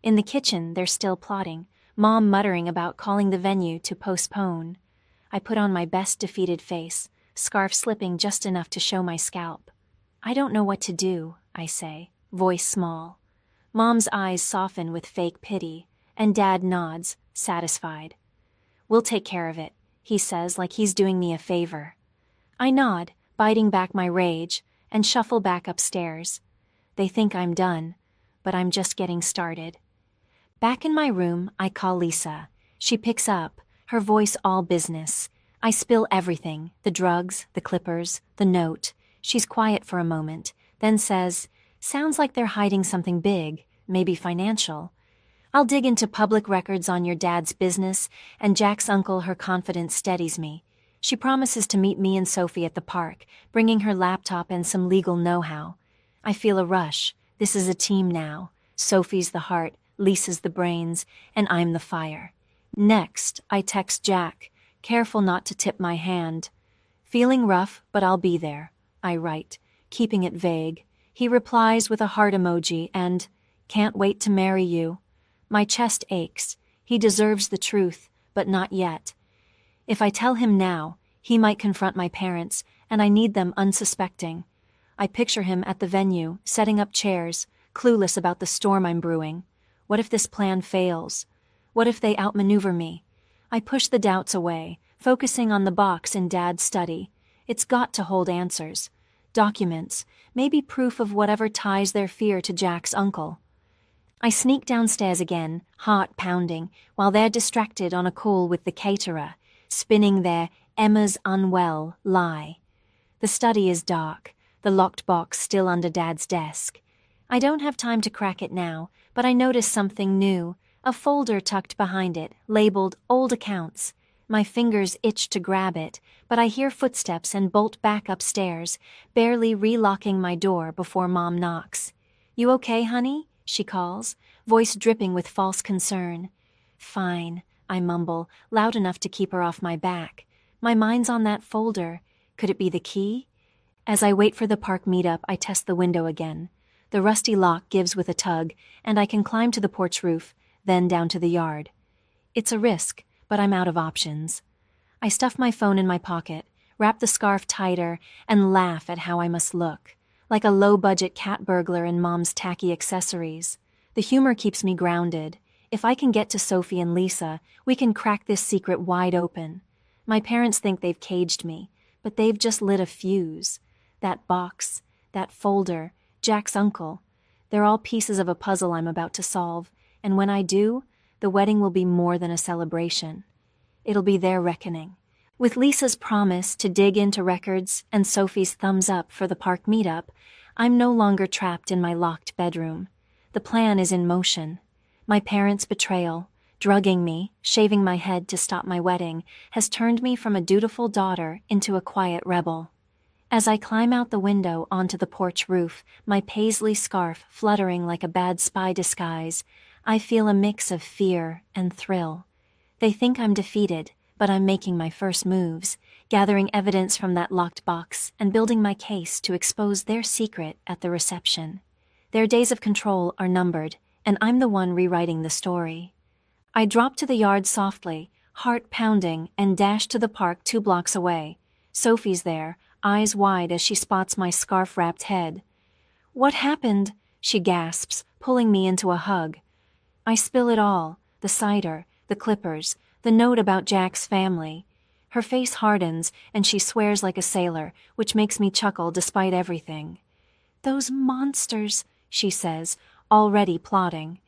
In the kitchen, they're still plotting, Mom muttering about calling the venue to postpone. I put on my best defeated face, scarf slipping just enough to show my scalp. I don't know what to do, I say, voice small. Mom's eyes soften with fake pity, and Dad nods, satisfied. We'll take care of it, he says like he's doing me a favor. I nod, biting back my rage, and shuffle back upstairs. They think I'm done, but I'm just getting started. Back in my room, I call Lisa. She picks up, her voice all business. I spill everything, the drugs, the clippers, the note. She's quiet for a moment, then says, "Sounds like they're hiding something big, maybe financial. I'll dig into public records on your dad's business," and Jack's uncle, her confidence steadies me. She promises to meet me and Sophie at the park, bringing her laptop and some legal know-how. I feel a rush. This is a team now. Sophie's the heart, Lisa's the brains, and I'm the fire. Next, I text Jack, careful not to tip my hand. "Feeling rough, but I'll be there," I write, keeping it vague. He replies with a heart emoji and, "Can't wait to marry you." My chest aches. He deserves the truth, but not yet. If I tell him now, he might confront my parents, and I need them unsuspecting. I picture him at the venue, setting up chairs, clueless about the storm I'm brewing. What if this plan fails? What if they outmaneuver me? I push the doubts away, focusing on the box in Dad's study. It's got to hold answers. Documents, maybe proof of whatever ties their fear to Jack's uncle. I sneak downstairs again, heart pounding, while they're distracted on a call with the caterer, spinning their "Emma's unwell" lie. The study is dark, the locked box still under Dad's desk. I don't have time to crack it now, but I notice something new, a folder tucked behind it, labeled "Old Accounts." My fingers itch to grab it, but I hear footsteps and bolt back upstairs, barely relocking my door before Mom knocks. "You okay, honey?" she calls, voice dripping with false concern. "Fine," I mumble, loud enough to keep her off my back. My mind's on that folder. Could it be the key? As I wait for the park meetup, I test the window again. The rusty lock gives with a tug, and I can climb to the porch roof, then down to the yard. It's a risk, but I'm out of options. I stuff my phone in my pocket, wrap the scarf tighter, and laugh at how I must look, like a low-budget cat burglar in Mom's tacky accessories. The humor keeps me grounded. If I can get to Sophie and Lisa, we can crack this secret wide open. My parents think they've caged me, but they've just lit a fuse. That box, that folder, Jack's uncle, they're all pieces of a puzzle I'm about to solve, and when I do, the wedding will be more than a celebration. It'll be their reckoning. With Lisa's promise to dig into records and Sophie's thumbs up for the park meetup, I'm no longer trapped in my locked bedroom. The plan is in motion. My parents' betrayal, drugging me, shaving my head to stop my wedding, has turned me from a dutiful daughter into a quiet rebel. As I climb out the window onto the porch roof, my paisley scarf fluttering like a bad spy disguise, I feel a mix of fear and thrill. They think I'm defeated, but I'm making my first moves, gathering evidence from that locked box and building my case to expose their secret at the reception. Their days of control are numbered, and I'm the one rewriting the story. I drop to the yard softly, heart pounding, and dash to the park 2 blocks away. Sophie's there, eyes wide as she spots my scarf-wrapped head. "What happened?" she gasps, pulling me into a hug. I spill it all, the cider, the clippers, the note about Jack's family. Her face hardens, and she swears like a sailor, which makes me chuckle despite everything. "Those monsters," she says, already plotting.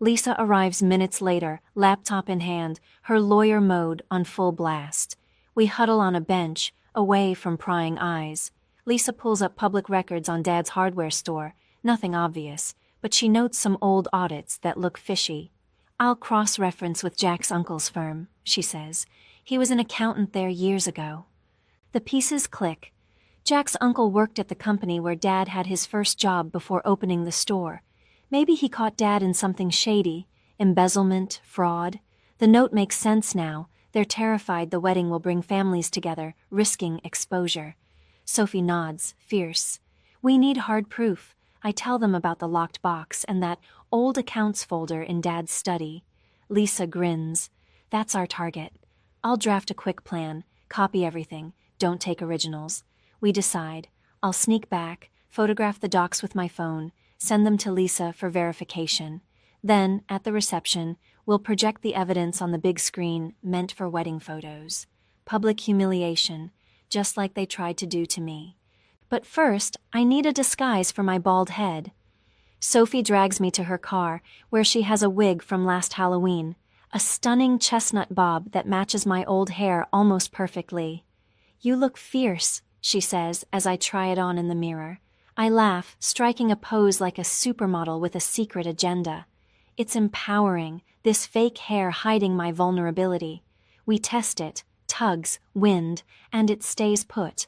Lisa arrives minutes later, laptop in hand, her lawyer mode on full blast. We huddle on a bench, away from prying eyes. Lisa pulls up public records on Dad's hardware store, nothing obvious, but she notes some old audits that look fishy. "I'll cross-reference with Jack's uncle's firm," she says. "He was an accountant there years ago." The pieces click. Jack's uncle worked at the company where Dad had his first job before opening the store. Maybe he caught Dad in something shady, embezzlement, fraud. The note makes sense now. They're terrified the wedding will bring families together, risking exposure. Sophie nods, fierce. We need hard proof. I tell them about the locked box and that old accounts folder in Dad's study. Lisa grins. That's our target. I'll draft a quick plan, copy everything, don't take originals. We decide. I'll sneak back, photograph the docs with my phone, send them to Lisa for verification. Then, at the reception, we'll project the evidence on the big screen meant for wedding photos. Public humiliation, just like they tried to do to me. But first, I need a disguise for my bald head. Sophie drags me to her car, where she has a wig from last Halloween, a stunning chestnut bob that matches my old hair almost perfectly. You look fierce, she says as I try it on in the mirror. I laugh, striking a pose like a supermodel with a secret agenda. It's empowering, this fake hair hiding my vulnerability. We test it, tugs, wind, and it stays put.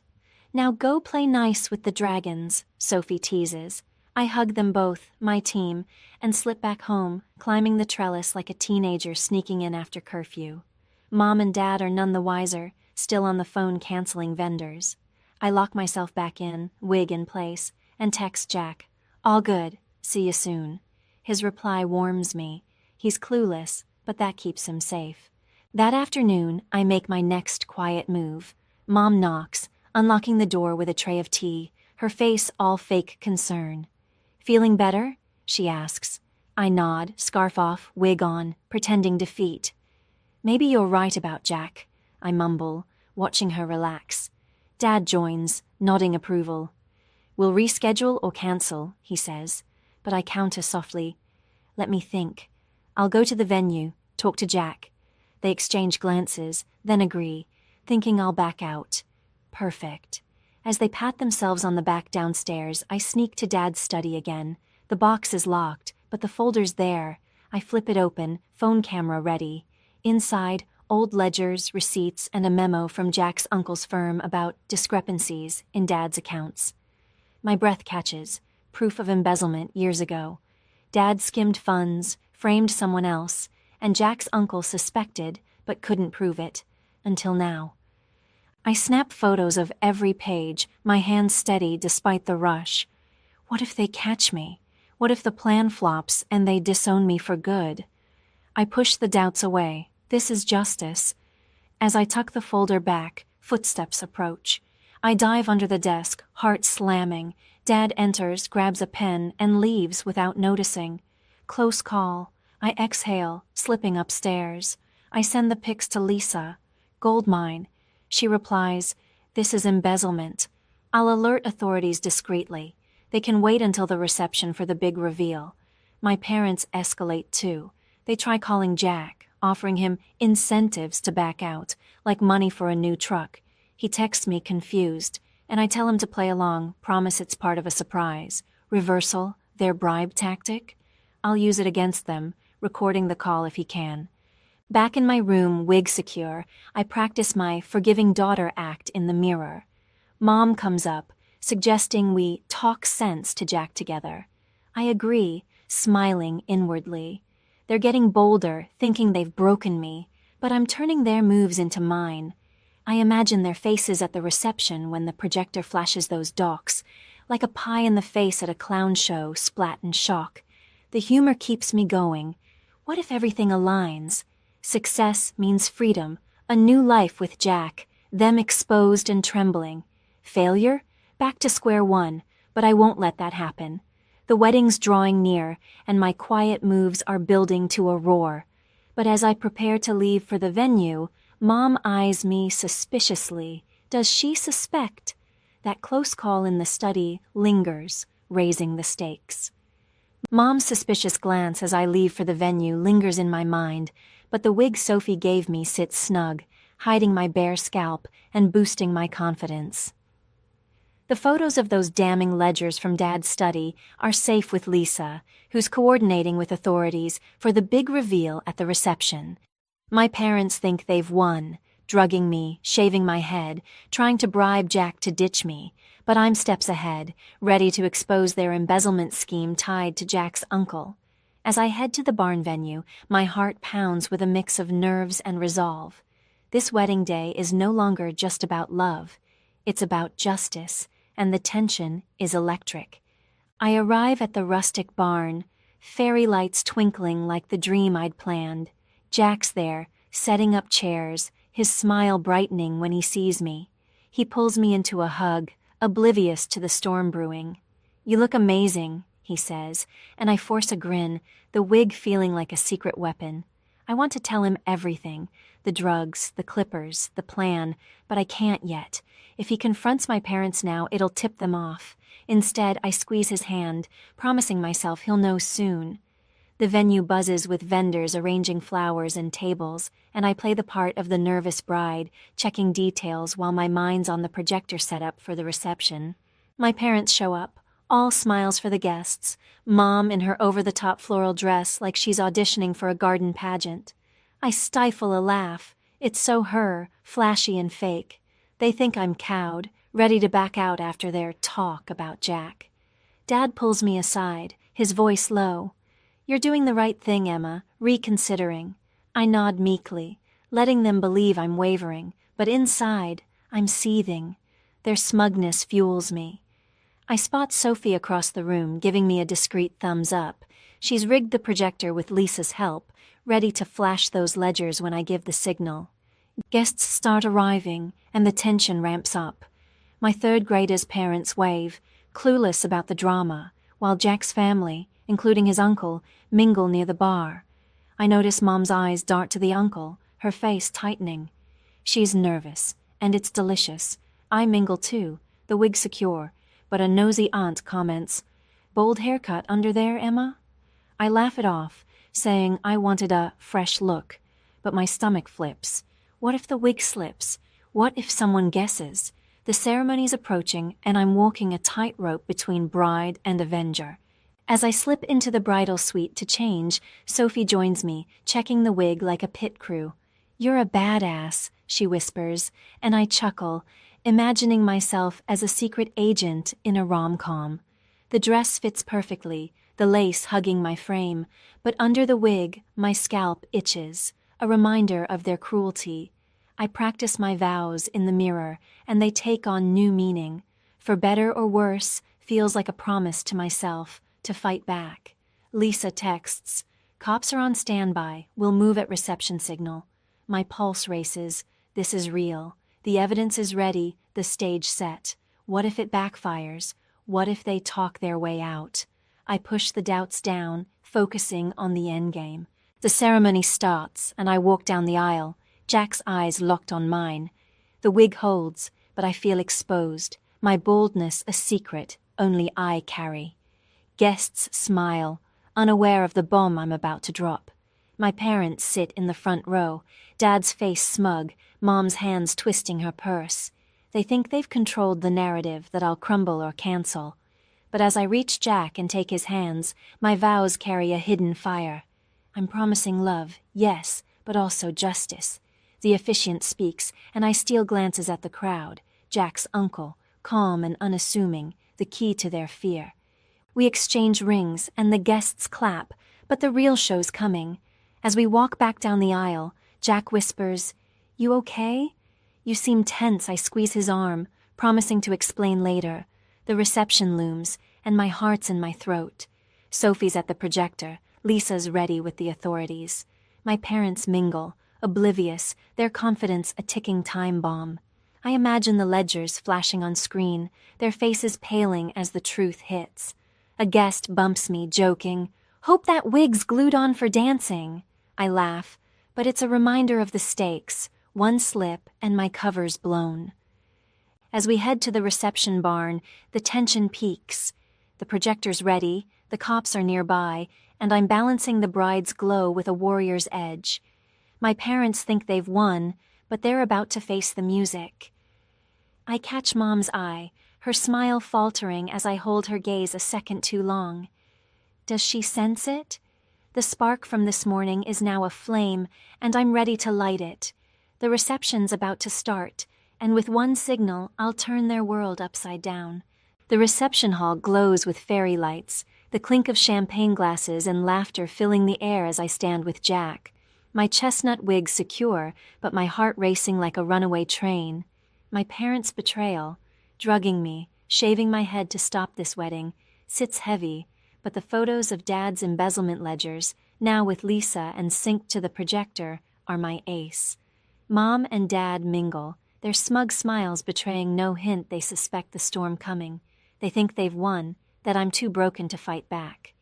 Now go play nice with the dragons, Sophie teases. I hug them both, my team, and slip back home, climbing the trellis like a teenager sneaking in after curfew. Mom and Dad are none the wiser, still on the phone canceling vendors. I lock myself back in, wig in place, and text Jack. All good, see you soon. His reply warms me. He's clueless, but that keeps him safe. That afternoon, I make my next quiet move. Mom knocks, unlocking the door with a tray of tea, her face all fake concern. Feeling better? She asks. I nod, scarf off, wig on, pretending defeat. Maybe you're right about Jack, I mumble, watching her relax. Dad joins, nodding approval. We'll reschedule or cancel, he says, but I counter softly. Let me think. I'll go to the venue, talk to Jack. They exchange glances, then agree, thinking I'll back out. Perfect. As they pat themselves on the back downstairs, I sneak to Dad's study again. The box is locked, but the folder's there. I flip it open, phone camera ready. Inside, old ledgers, receipts, and a memo from Jack's uncle's firm about discrepancies in Dad's accounts. My breath catches. Proof of embezzlement years ago. Dad skimmed funds, framed someone else, and Jack's uncle suspected but couldn't prove it. Until now. I snap photos of every page, my hands steady despite the rush. What if they catch me? What if the plan flops and they disown me for good? I push the doubts away. This is justice. As I tuck the folder back, footsteps approach. I dive under the desk, heart slamming. Dad enters, grabs a pen, and leaves without noticing. Close call. I exhale, slipping upstairs. I send the pics to Lisa. Goldmine. She replies, this is embezzlement. I'll alert authorities discreetly. They can wait until the reception for the big reveal. My parents escalate too. They try calling Jack, offering him incentives to back out, like money for a new truck. He texts me confused, and I tell him to play along, promise it's part of a surprise. Reversal, their bribe tactic? I'll use it against them, recording the call if he can. Back in my room, wig secure, I practice my forgiving daughter act in the mirror. Mom comes up, suggesting we talk sense to Jack together. I agree, smiling inwardly. They're getting bolder, thinking they've broken me, but I'm turning their moves into mine. I imagine their faces at the reception when the projector flashes those docs, like a pie in the face at a clown show, splat in shock. The humor keeps me going. What if everything aligns? Success means freedom, a new life with Jack, them exposed and trembling. Failure? Back to square one, but I won't let that happen. The wedding's drawing near, and my quiet moves are building to a roar. But as I prepare to leave for the venue, Mom eyes me suspiciously. Does she suspect? That close call in the study lingers, raising the stakes. Mom's suspicious glance as I leave for the venue lingers in my mind, but the wig Sophie gave me sits snug, hiding my bare scalp and boosting my confidence. The photos of those damning ledgers from Dad's study are safe with Lisa, who's coordinating with authorities for the big reveal at the reception. My parents think they've won, drugging me, shaving my head, trying to bribe Jack to ditch me, But I'm steps ahead, ready to expose their embezzlement scheme tied to Jack's uncle. As I head to the barn venue, my heart pounds with a mix of nerves and resolve. This wedding day is no longer just about love. It's about justice, and the tension is electric. I arrive at the rustic barn, fairy lights twinkling like the dream I'd planned. Jack's there, setting up chairs, his smile brightening when he sees me. He pulls me into a hug, oblivious to the storm brewing. "You look amazing," he says, and I force a grin, the wig feeling like a secret weapon. I want to tell him everything, the drugs, the clippers, the plan, but I can't yet. If he confronts my parents now, it'll tip them off. Instead, I squeeze his hand, promising myself he'll know soon. The venue buzzes with vendors arranging flowers and tables, and I play the part of the nervous bride, checking details while my mind's on the projector setup for the reception. My parents show up, all smiles for the guests, Mom in her over-the-top floral dress like she's auditioning for a garden pageant. I stifle a laugh. It's so her, flashy and fake. They think I'm cowed, ready to back out after their talk about Jack. Dad pulls me aside, his voice low. "You're doing the right thing, Emma, reconsidering." I nod meekly, letting them believe I'm wavering, but inside, I'm seething. Their smugness fuels me. I spot Sophie across the room, giving me a discreet thumbs up. She's rigged the projector with Lisa's help, ready to flash those ledgers when I give the signal. Guests start arriving, and the tension ramps up. My third grader's parents wave, clueless about the drama, while Jack's family, including his uncle, mingle near the bar. I notice Mom's eyes dart to the uncle, her face tightening. She's nervous, and it's delicious. I mingle too, the wig secure, but a nosy aunt comments, "Bold haircut under there, Emma?" I laugh it off, saying I wanted a fresh look, but my stomach flips. What if the wig slips? What if someone guesses? The ceremony's approaching, and I'm walking a tightrope between bride and avenger. As I slip into the bridal suite to change, Sophie joins me, checking the wig like a pit crew. "You're a badass," she whispers, and I chuckle, imagining myself as a secret agent in a rom-com. The dress fits perfectly, the lace hugging my frame, but under the wig, my scalp itches, a reminder of their cruelty. I practice my vows in the mirror, and they take on new meaning. For better or worse, feels like a promise to myself to fight back. Lisa texts, "Cops are on standby, we'll move at reception signal." My pulse races. This is real. The evidence is ready, the stage set. What if it backfires? What if they talk their way out? I push the doubts down, focusing on the endgame. The ceremony starts, and I walk down the aisle, Jack's eyes locked on mine. The wig holds, but I feel exposed, my baldness a secret only I carry. Guests smile, unaware of the bomb I'm about to drop. My parents sit in the front row, Dad's face smug, Mom's hands twisting her purse. They think they've controlled the narrative that I'll crumble or cancel. But as I reach Jack and take his hands, my vows carry a hidden fire. I'm promising love, yes, but also justice. The officiant speaks, and I steal glances at the crowd. Jack's uncle, calm and unassuming, the key to their fear. We exchange rings, and the guests clap, but the real show's coming. As we walk back down the aisle, Jack whispers, "You okay?" "You seem tense." I squeeze his arm, promising to explain later. The reception looms, and my heart's in my throat. Sophie's at the projector, Lisa's ready with the authorities. My parents mingle, oblivious, their confidence a ticking time bomb. I imagine the ledgers flashing on screen, their faces paling as the truth hits. A guest bumps me, joking, "Hope that wig's glued on for dancing." I laugh, but it's a reminder of the stakes. One slip, and my cover's blown. As we head to the reception barn, the tension peaks. The projector's ready, the cops are nearby, and I'm balancing the bride's glow with a warrior's edge. My parents think they've won, but they're about to face the music. I catch Mom's eye, her smile faltering as I hold her gaze a second too long. Does she sense it? The spark from this morning is now a flame, and I'm ready to light it. The reception's about to start, and with one signal, I'll turn their world upside down. The reception hall glows with fairy lights, the clink of champagne glasses and laughter filling the air as I stand with Jack. My chestnut wig secure, but my heart racing like a runaway train. My parents' betrayal, drugging me, shaving my head to stop this wedding, sits heavy, but the photos of Dad's embezzlement ledgers, now with Lisa and synced to the projector, are my ace. Mom and Dad mingle, their smug smiles betraying no hint they suspect the storm coming. They think they've won, that I'm too broken to fight back.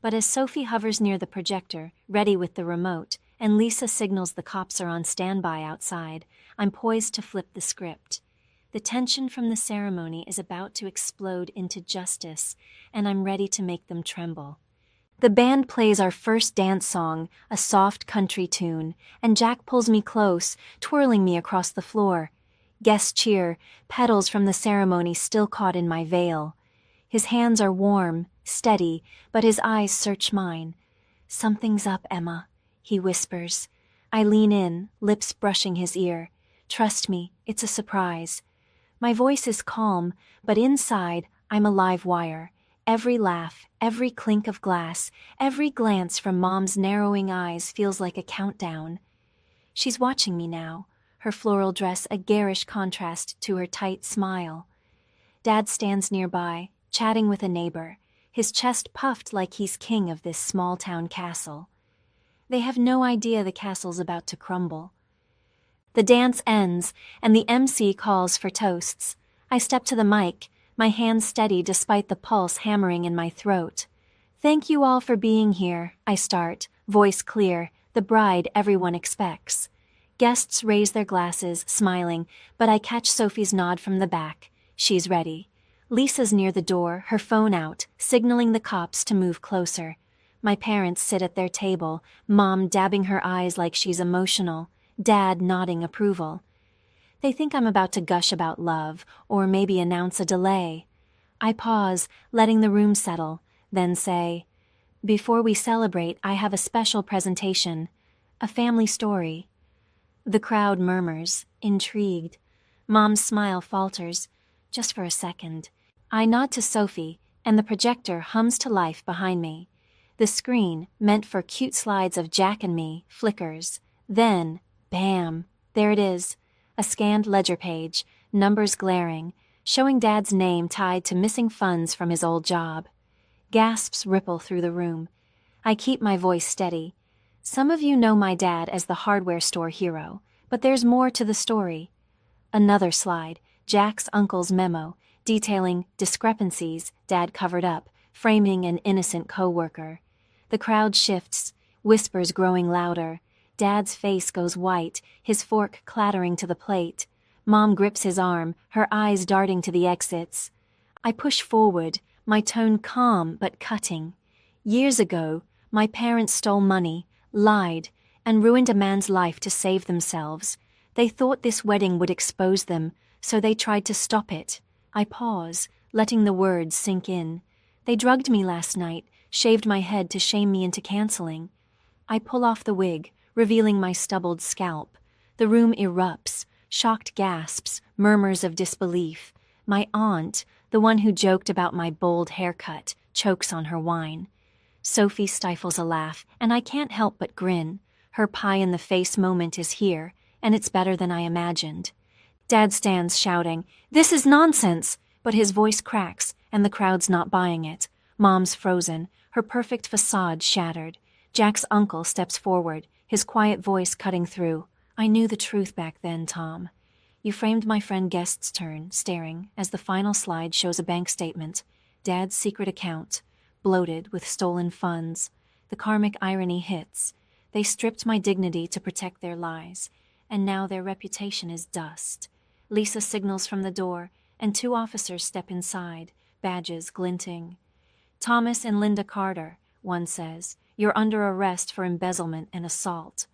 But as Sophie hovers near the projector, ready with the remote, and Lisa signals the cops are on standby outside, I'm poised to flip the script. The tension from the ceremony is about to explode into justice, and I'm ready to make them tremble. The band plays our first dance song, a soft country tune, and Jack pulls me close, twirling me across the floor. Guests cheer, petals from the ceremony still caught in my veil. His hands are warm, steady, but his eyes search mine. "Something's up, Emma," he whispers. I lean in, lips brushing his ear. "Trust me, it's a surprise." My voice is calm, but inside, I'm a live wire. Every laugh, every clink of glass, every glance from Mom's narrowing eyes feels like a countdown. She's watching me now, her floral dress a garish contrast to her tight smile. Dad stands nearby, chatting with a neighbor, his chest puffed like he's king of this small-town castle. They have no idea the castle's about to crumble. The dance ends, and the MC calls for toasts. I step to the mic, my hands steady despite the pulse hammering in my throat. "Thank you all for being here," I start, voice clear, the bride everyone expects. Guests raise their glasses, smiling, but I catch Sophie's nod from the back. She's ready. Lisa's near the door, her phone out, signaling the cops to move closer. My parents sit at their table, Mom dabbing her eyes like she's emotional, Dad nodding approval. They think I'm about to gush about love, or maybe announce a delay. I pause, letting the room settle, then say, "Before we celebrate, I have a special presentation, a family story." The crowd murmurs, intrigued. Mom's smile falters, just for a second. I nod to Sophie, and the projector hums to life behind me. The screen, meant for cute slides of Jack and me, flickers. Then, bam, there it is. A scanned ledger page, numbers glaring, showing Dad's name tied to missing funds from his old job. Gasps ripple through the room. I keep my voice steady. Some of you know my dad as the hardware store hero, but there's more to the story. Another slide, Jack's uncle's memo, detailing discrepancies Dad covered up, framing an innocent co-worker. The crowd shifts, whispers growing louder. Dad's face goes white, his fork clattering to the plate. Mom grips his arm, her eyes darting to the exits. I push forward, my tone calm but cutting. Years ago, my parents stole money, lied, and ruined a man's life to save themselves. They thought this wedding would expose them, so they tried to stop it. I pause, letting the words sink in. They drugged me last night, shaved my head to shame me into canceling. I pull off the wig, revealing my stubbled scalp. The room erupts, shocked gasps, murmurs of disbelief. My aunt, the one who joked about my bold haircut, chokes on her wine. Sophie stifles a laugh, and I can't help but grin. Her pie-in-the-face moment is here, and it's better than I imagined. Dad stands shouting, "This is nonsense!" But his voice cracks, and the crowd's not buying it. Mom's frozen, her perfect facade shattered. Jack's uncle steps forward, his quiet voice cutting through. "I knew the truth back then, Tom." You framed my friend Guest's turn, staring, as the final slide shows a bank statement. Dad's secret account, bloated with stolen funds. The karmic irony hits. They stripped my dignity to protect their lies, and now their reputation is dust. Lisa signals from the door, and 2 officers step inside, badges glinting. "Thomas and Linda Carter," one says. "You're under arrest for embezzlement and assault."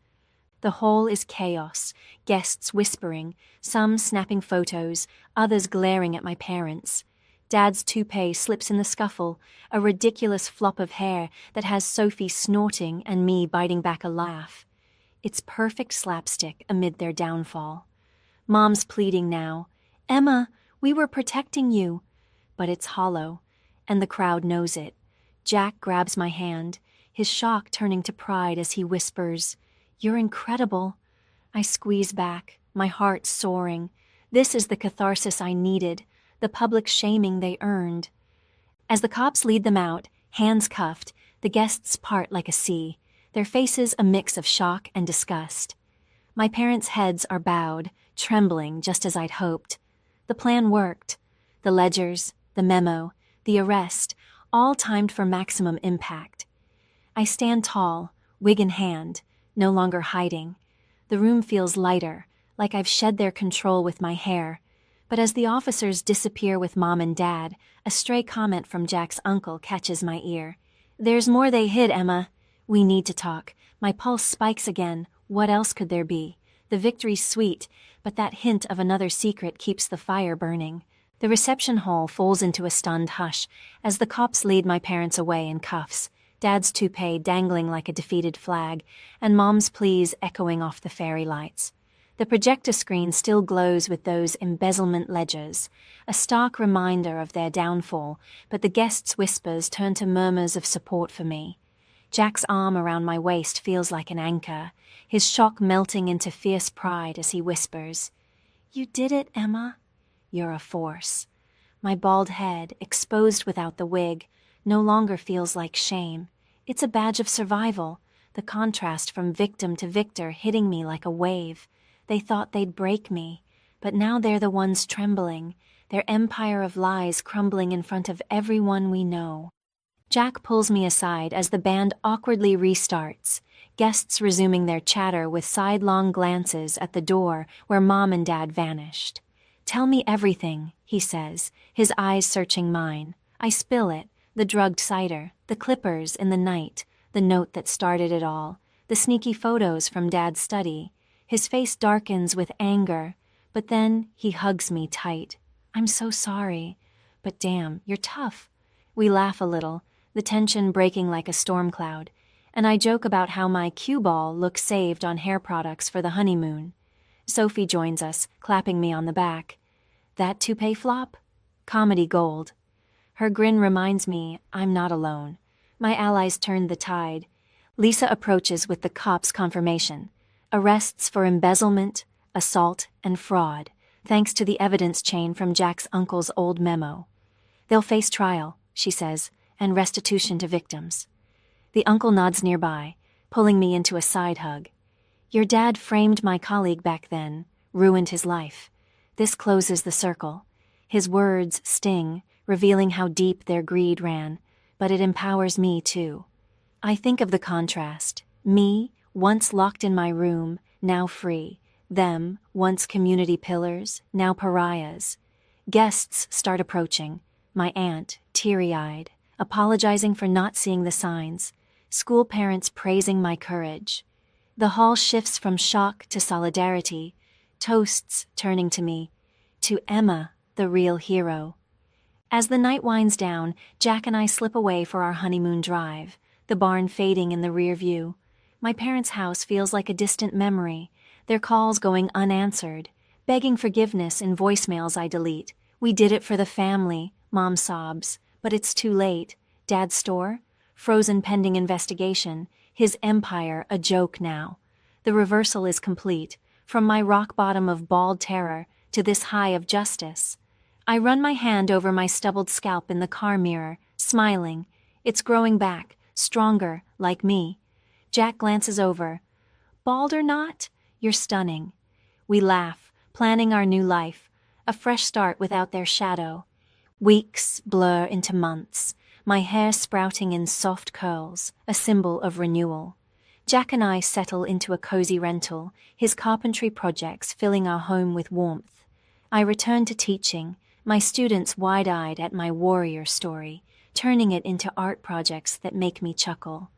The whole is chaos, guests whispering, some snapping photos, others glaring at my parents. Dad's toupee slips in the scuffle, a ridiculous flop of hair that has Sophie snorting and me biting back a laugh. It's perfect slapstick amid their downfall. Mom's pleading now. Emma, we were protecting you. But it's hollow, and the crowd knows it. Jack grabs my hand, his shock turning to pride as he whispers, "You're incredible." I squeeze back, my heart soaring. This is the catharsis I needed, the public shaming they earned. As the cops lead them out, hands cuffed, the guests part like a sea, their faces a mix of shock and disgust. My parents' heads are bowed, trembling just as I'd hoped. The plan worked. The ledgers, the memo, the arrest, all timed for maximum impact. I stand tall, wig in hand, no longer hiding. The room feels lighter, like I've shed their control with my hair. But as the officers disappear with Mom and Dad, a stray comment from Jack's uncle catches my ear. "There's more they hid, Emma. We need to talk." My pulse spikes again. What else could there be? The victory's sweet, but that hint of another secret keeps the fire burning. The reception hall falls into a stunned hush as the cops lead my parents away in cuffs, Dad's toupee dangling like a defeated flag, and Mom's pleas echoing off the fairy lights. The projector screen still glows with those embezzlement ledgers, a stark reminder of their downfall, but the guests' whispers turn to murmurs of support for me. Jack's arm around my waist feels like an anchor, his shock melting into fierce pride as he whispers, "You did it, Emma. You're a force." My bald head, exposed without the wig, no longer feels like shame. It's a badge of survival, the contrast from victim to victor hitting me like a wave. They thought they'd break me, but now they're the ones trembling, their empire of lies crumbling in front of everyone we know. Jack pulls me aside as the band awkwardly restarts, guests resuming their chatter with sidelong glances at the door where Mom and Dad vanished. "Tell me everything," he says, his eyes searching mine. I spill it, the drugged cider, the clippers in the night, the note that started it all, the sneaky photos from Dad's study. His face darkens with anger, but then he hugs me tight. "I'm so sorry, but damn, you're tough." We laugh a little, the tension breaking like a storm cloud, and I joke about how my cue ball looks saved on hair products for the honeymoon. Sophie joins us, clapping me on the back. "That toupee flop? Comedy gold." Her grin reminds me I'm not alone. My allies turned the tide. Lisa approaches with the cops' confirmation. Arrests for embezzlement, assault, and fraud, thanks to the evidence chain from Jack's uncle's old memo. "They'll face trial," she says, "and restitution to victims." The uncle nods nearby, pulling me into a side hug. "Your dad framed my colleague back then, ruined his life. This closes the circle." His words sting, revealing how deep their greed ran, but it empowers me too. I think of the contrast. Me, once locked in my room, now free. Them, once community pillars, now pariahs. Guests start approaching. My aunt, teary-eyed, apologizing for not seeing the signs. School parents praising my courage. The hall shifts from shock to solidarity, toasts turning to me, to Emma, the real hero. As the night winds down, Jack and I slip away for our honeymoon drive, the barn fading in the rear view. My parents' house feels like a distant memory, their calls going unanswered, begging forgiveness in voicemails I delete. "We did it for the family," Mom sobs, "but it's too late." Dad's store? Frozen pending investigation, his empire a joke now. The reversal is complete, from my rock bottom of bald terror to this high of justice. I run my hand over my stubbled scalp in the car mirror, smiling. It's growing back, stronger, like me. Jack glances over. "Bald or not, you're stunning." We laugh, planning our new life, a fresh start without their shadow. Weeks blur into months, my hair sprouting in soft curls, a symbol of renewal. Jack and I settle into a cozy rental, his carpentry projects filling our home with warmth. I return to teaching, my students wide-eyed at my warrior story, turning it into art projects that make me chuckle.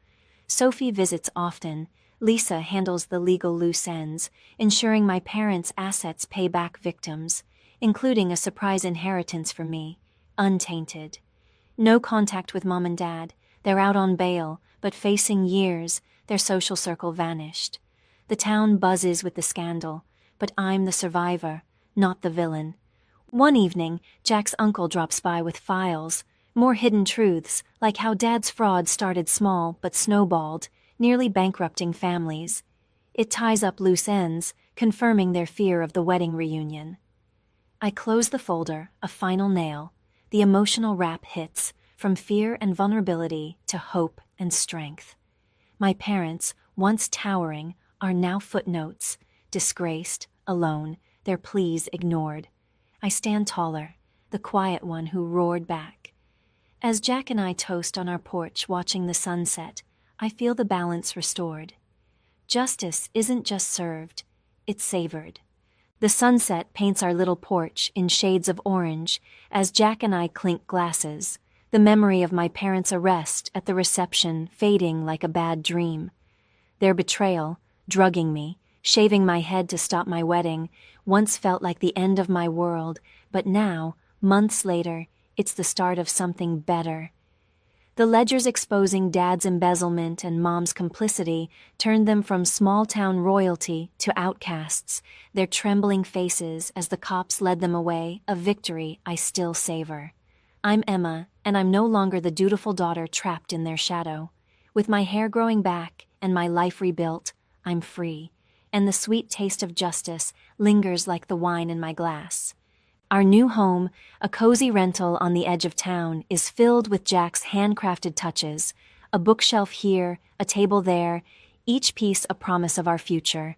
Sophie visits often. Lisa handles the legal loose ends, ensuring my parents' assets pay back victims, including a surprise inheritance for me, untainted. No contact with Mom and Dad. They're out on bail, but facing years, their social circle vanished. The town buzzes with the scandal, but I'm the survivor, not the villain. One evening, Jack's uncle drops by with files, more hidden truths, like how Dad's fraud started small but snowballed, nearly bankrupting families. It ties up loose ends, confirming their fear of the wedding reunion. I close the folder, a final nail. The emotional wrap hits, from fear and vulnerability to hope and strength. My parents, once towering, are now footnotes, disgraced, alone, their pleas ignored. I stand taller, the quiet one who roared back. As Jack and I toast on our porch watching the sunset, I feel the balance restored. Justice isn't just served, it's savored. The sunset paints our little porch in shades of orange as Jack and I clink glasses, the memory of my parents' arrest at the reception fading like a bad dream. Their betrayal, drugging me, shaving my head to stop my wedding, once felt like the end of my world, but now, months later, it's the start of something better. The ledgers exposing Dad's embezzlement and Mom's complicity turned them from small-town royalty to outcasts, their trembling faces as the cops led them away, a victory I still savor. I'm Emma, and I'm no longer the dutiful daughter trapped in their shadow. With my hair growing back and my life rebuilt, I'm free, and the sweet taste of justice lingers like the wine in my glass. Our new home, a cozy rental on the edge of town, is filled with Jack's handcrafted touches, a bookshelf here, a table there, each piece a promise of our future.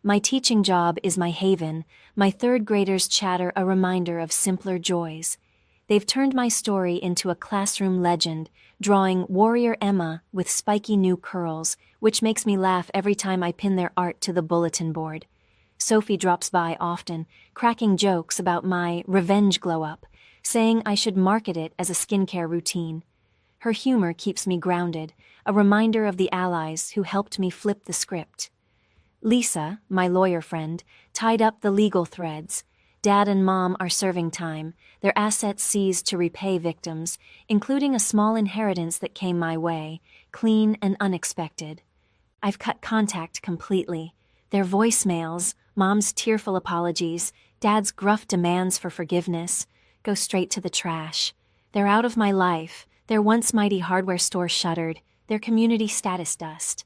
My teaching job is my haven, my third graders' chatter a reminder of simpler joys. They've turned my story into a classroom legend, drawing Warrior Emma with spiky new curls, which makes me laugh every time I pin their art to the bulletin board. Sophie drops by often, cracking jokes about my revenge glow-up, saying I should market it as a skincare routine. Her humor keeps me grounded, a reminder of the allies who helped me flip the script. Lisa, my lawyer friend, tied up the legal threads. Dad and Mom are serving time, their assets seized to repay victims, including a small inheritance that came my way, clean and unexpected. I've cut contact completely. Their voicemails, Mom's tearful apologies, Dad's gruff demands for forgiveness, go straight to the trash. They're out of my life, their once mighty hardware store shuttered, their community status dust.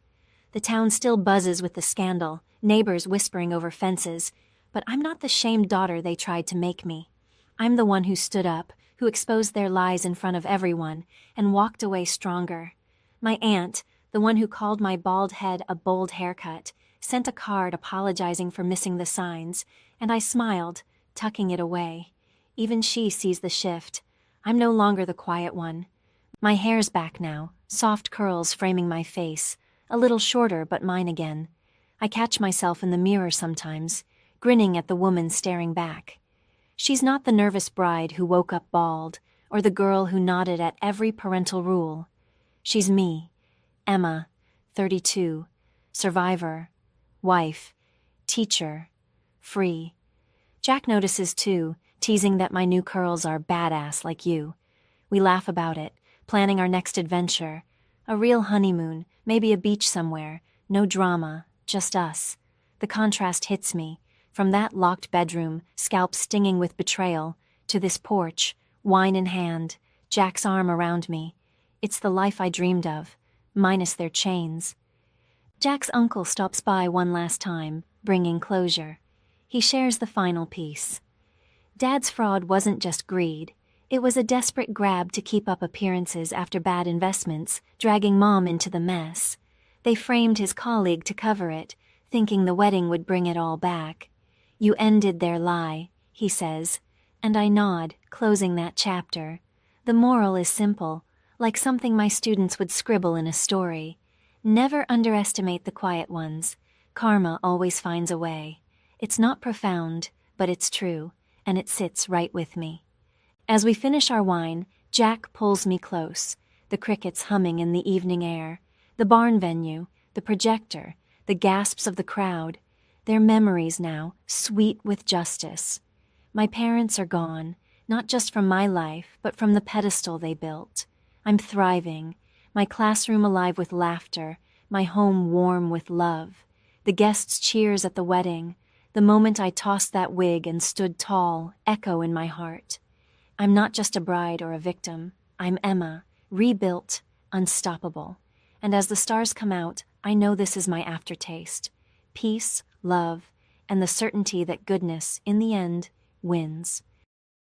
The town still buzzes with the scandal, neighbors whispering over fences, but I'm not the shamed daughter they tried to make me. I'm the one who stood up, who exposed their lies in front of everyone, and walked away stronger. My aunt, the one who called my bald head a bold haircut, sent a card apologizing for missing the signs, and I smiled, tucking it away. Even she sees the shift. I'm no longer the quiet one. My hair's back now, soft curls framing my face, a little shorter but mine again. I catch myself in the mirror sometimes, grinning at the woman staring back. She's not the nervous bride who woke up bald, or the girl who nodded at every parental rule. She's me, Emma, 32, survivor, wife, teacher, free. Jack notices too, teasing that my new curls are badass like you. We laugh about it, planning our next adventure. A real honeymoon, maybe a beach somewhere, no drama, just us. The contrast hits me, from that locked bedroom, scalp stinging with betrayal, to this porch, wine in hand, Jack's arm around me. It's the life I dreamed of, minus their chains. Jack's uncle stops by one last time, bringing closure. He shares the final piece. Dad's fraud wasn't just greed. It was a desperate grab to keep up appearances after bad investments, dragging Mom into the mess. They framed his colleague to cover it, thinking the wedding would bring it all back. You ended their lie, he says, and I nod, closing that chapter. The moral is simple, like something my students would scribble in a story. Never underestimate the quiet ones. Karma always finds a way. It's not profound, but it's true, and it sits right with me. As we finish our wine, Jack pulls me close, the crickets humming in the evening air, the barn venue, the projector, the gasps of the crowd. They're memories now, sweet with justice. My parents are gone, not just from my life, but from the pedestal they built. I'm thriving, my classroom alive with laughter, my home warm with love, the guests' cheers at the wedding, The moment I tossed that wig and stood tall, echo in my heart. I'm not just a bride or a victim. I'm Emma, rebuilt, unstoppable. And as the stars come out, I know this is my aftertaste. Peace, love, and the certainty that goodness, in the end, wins.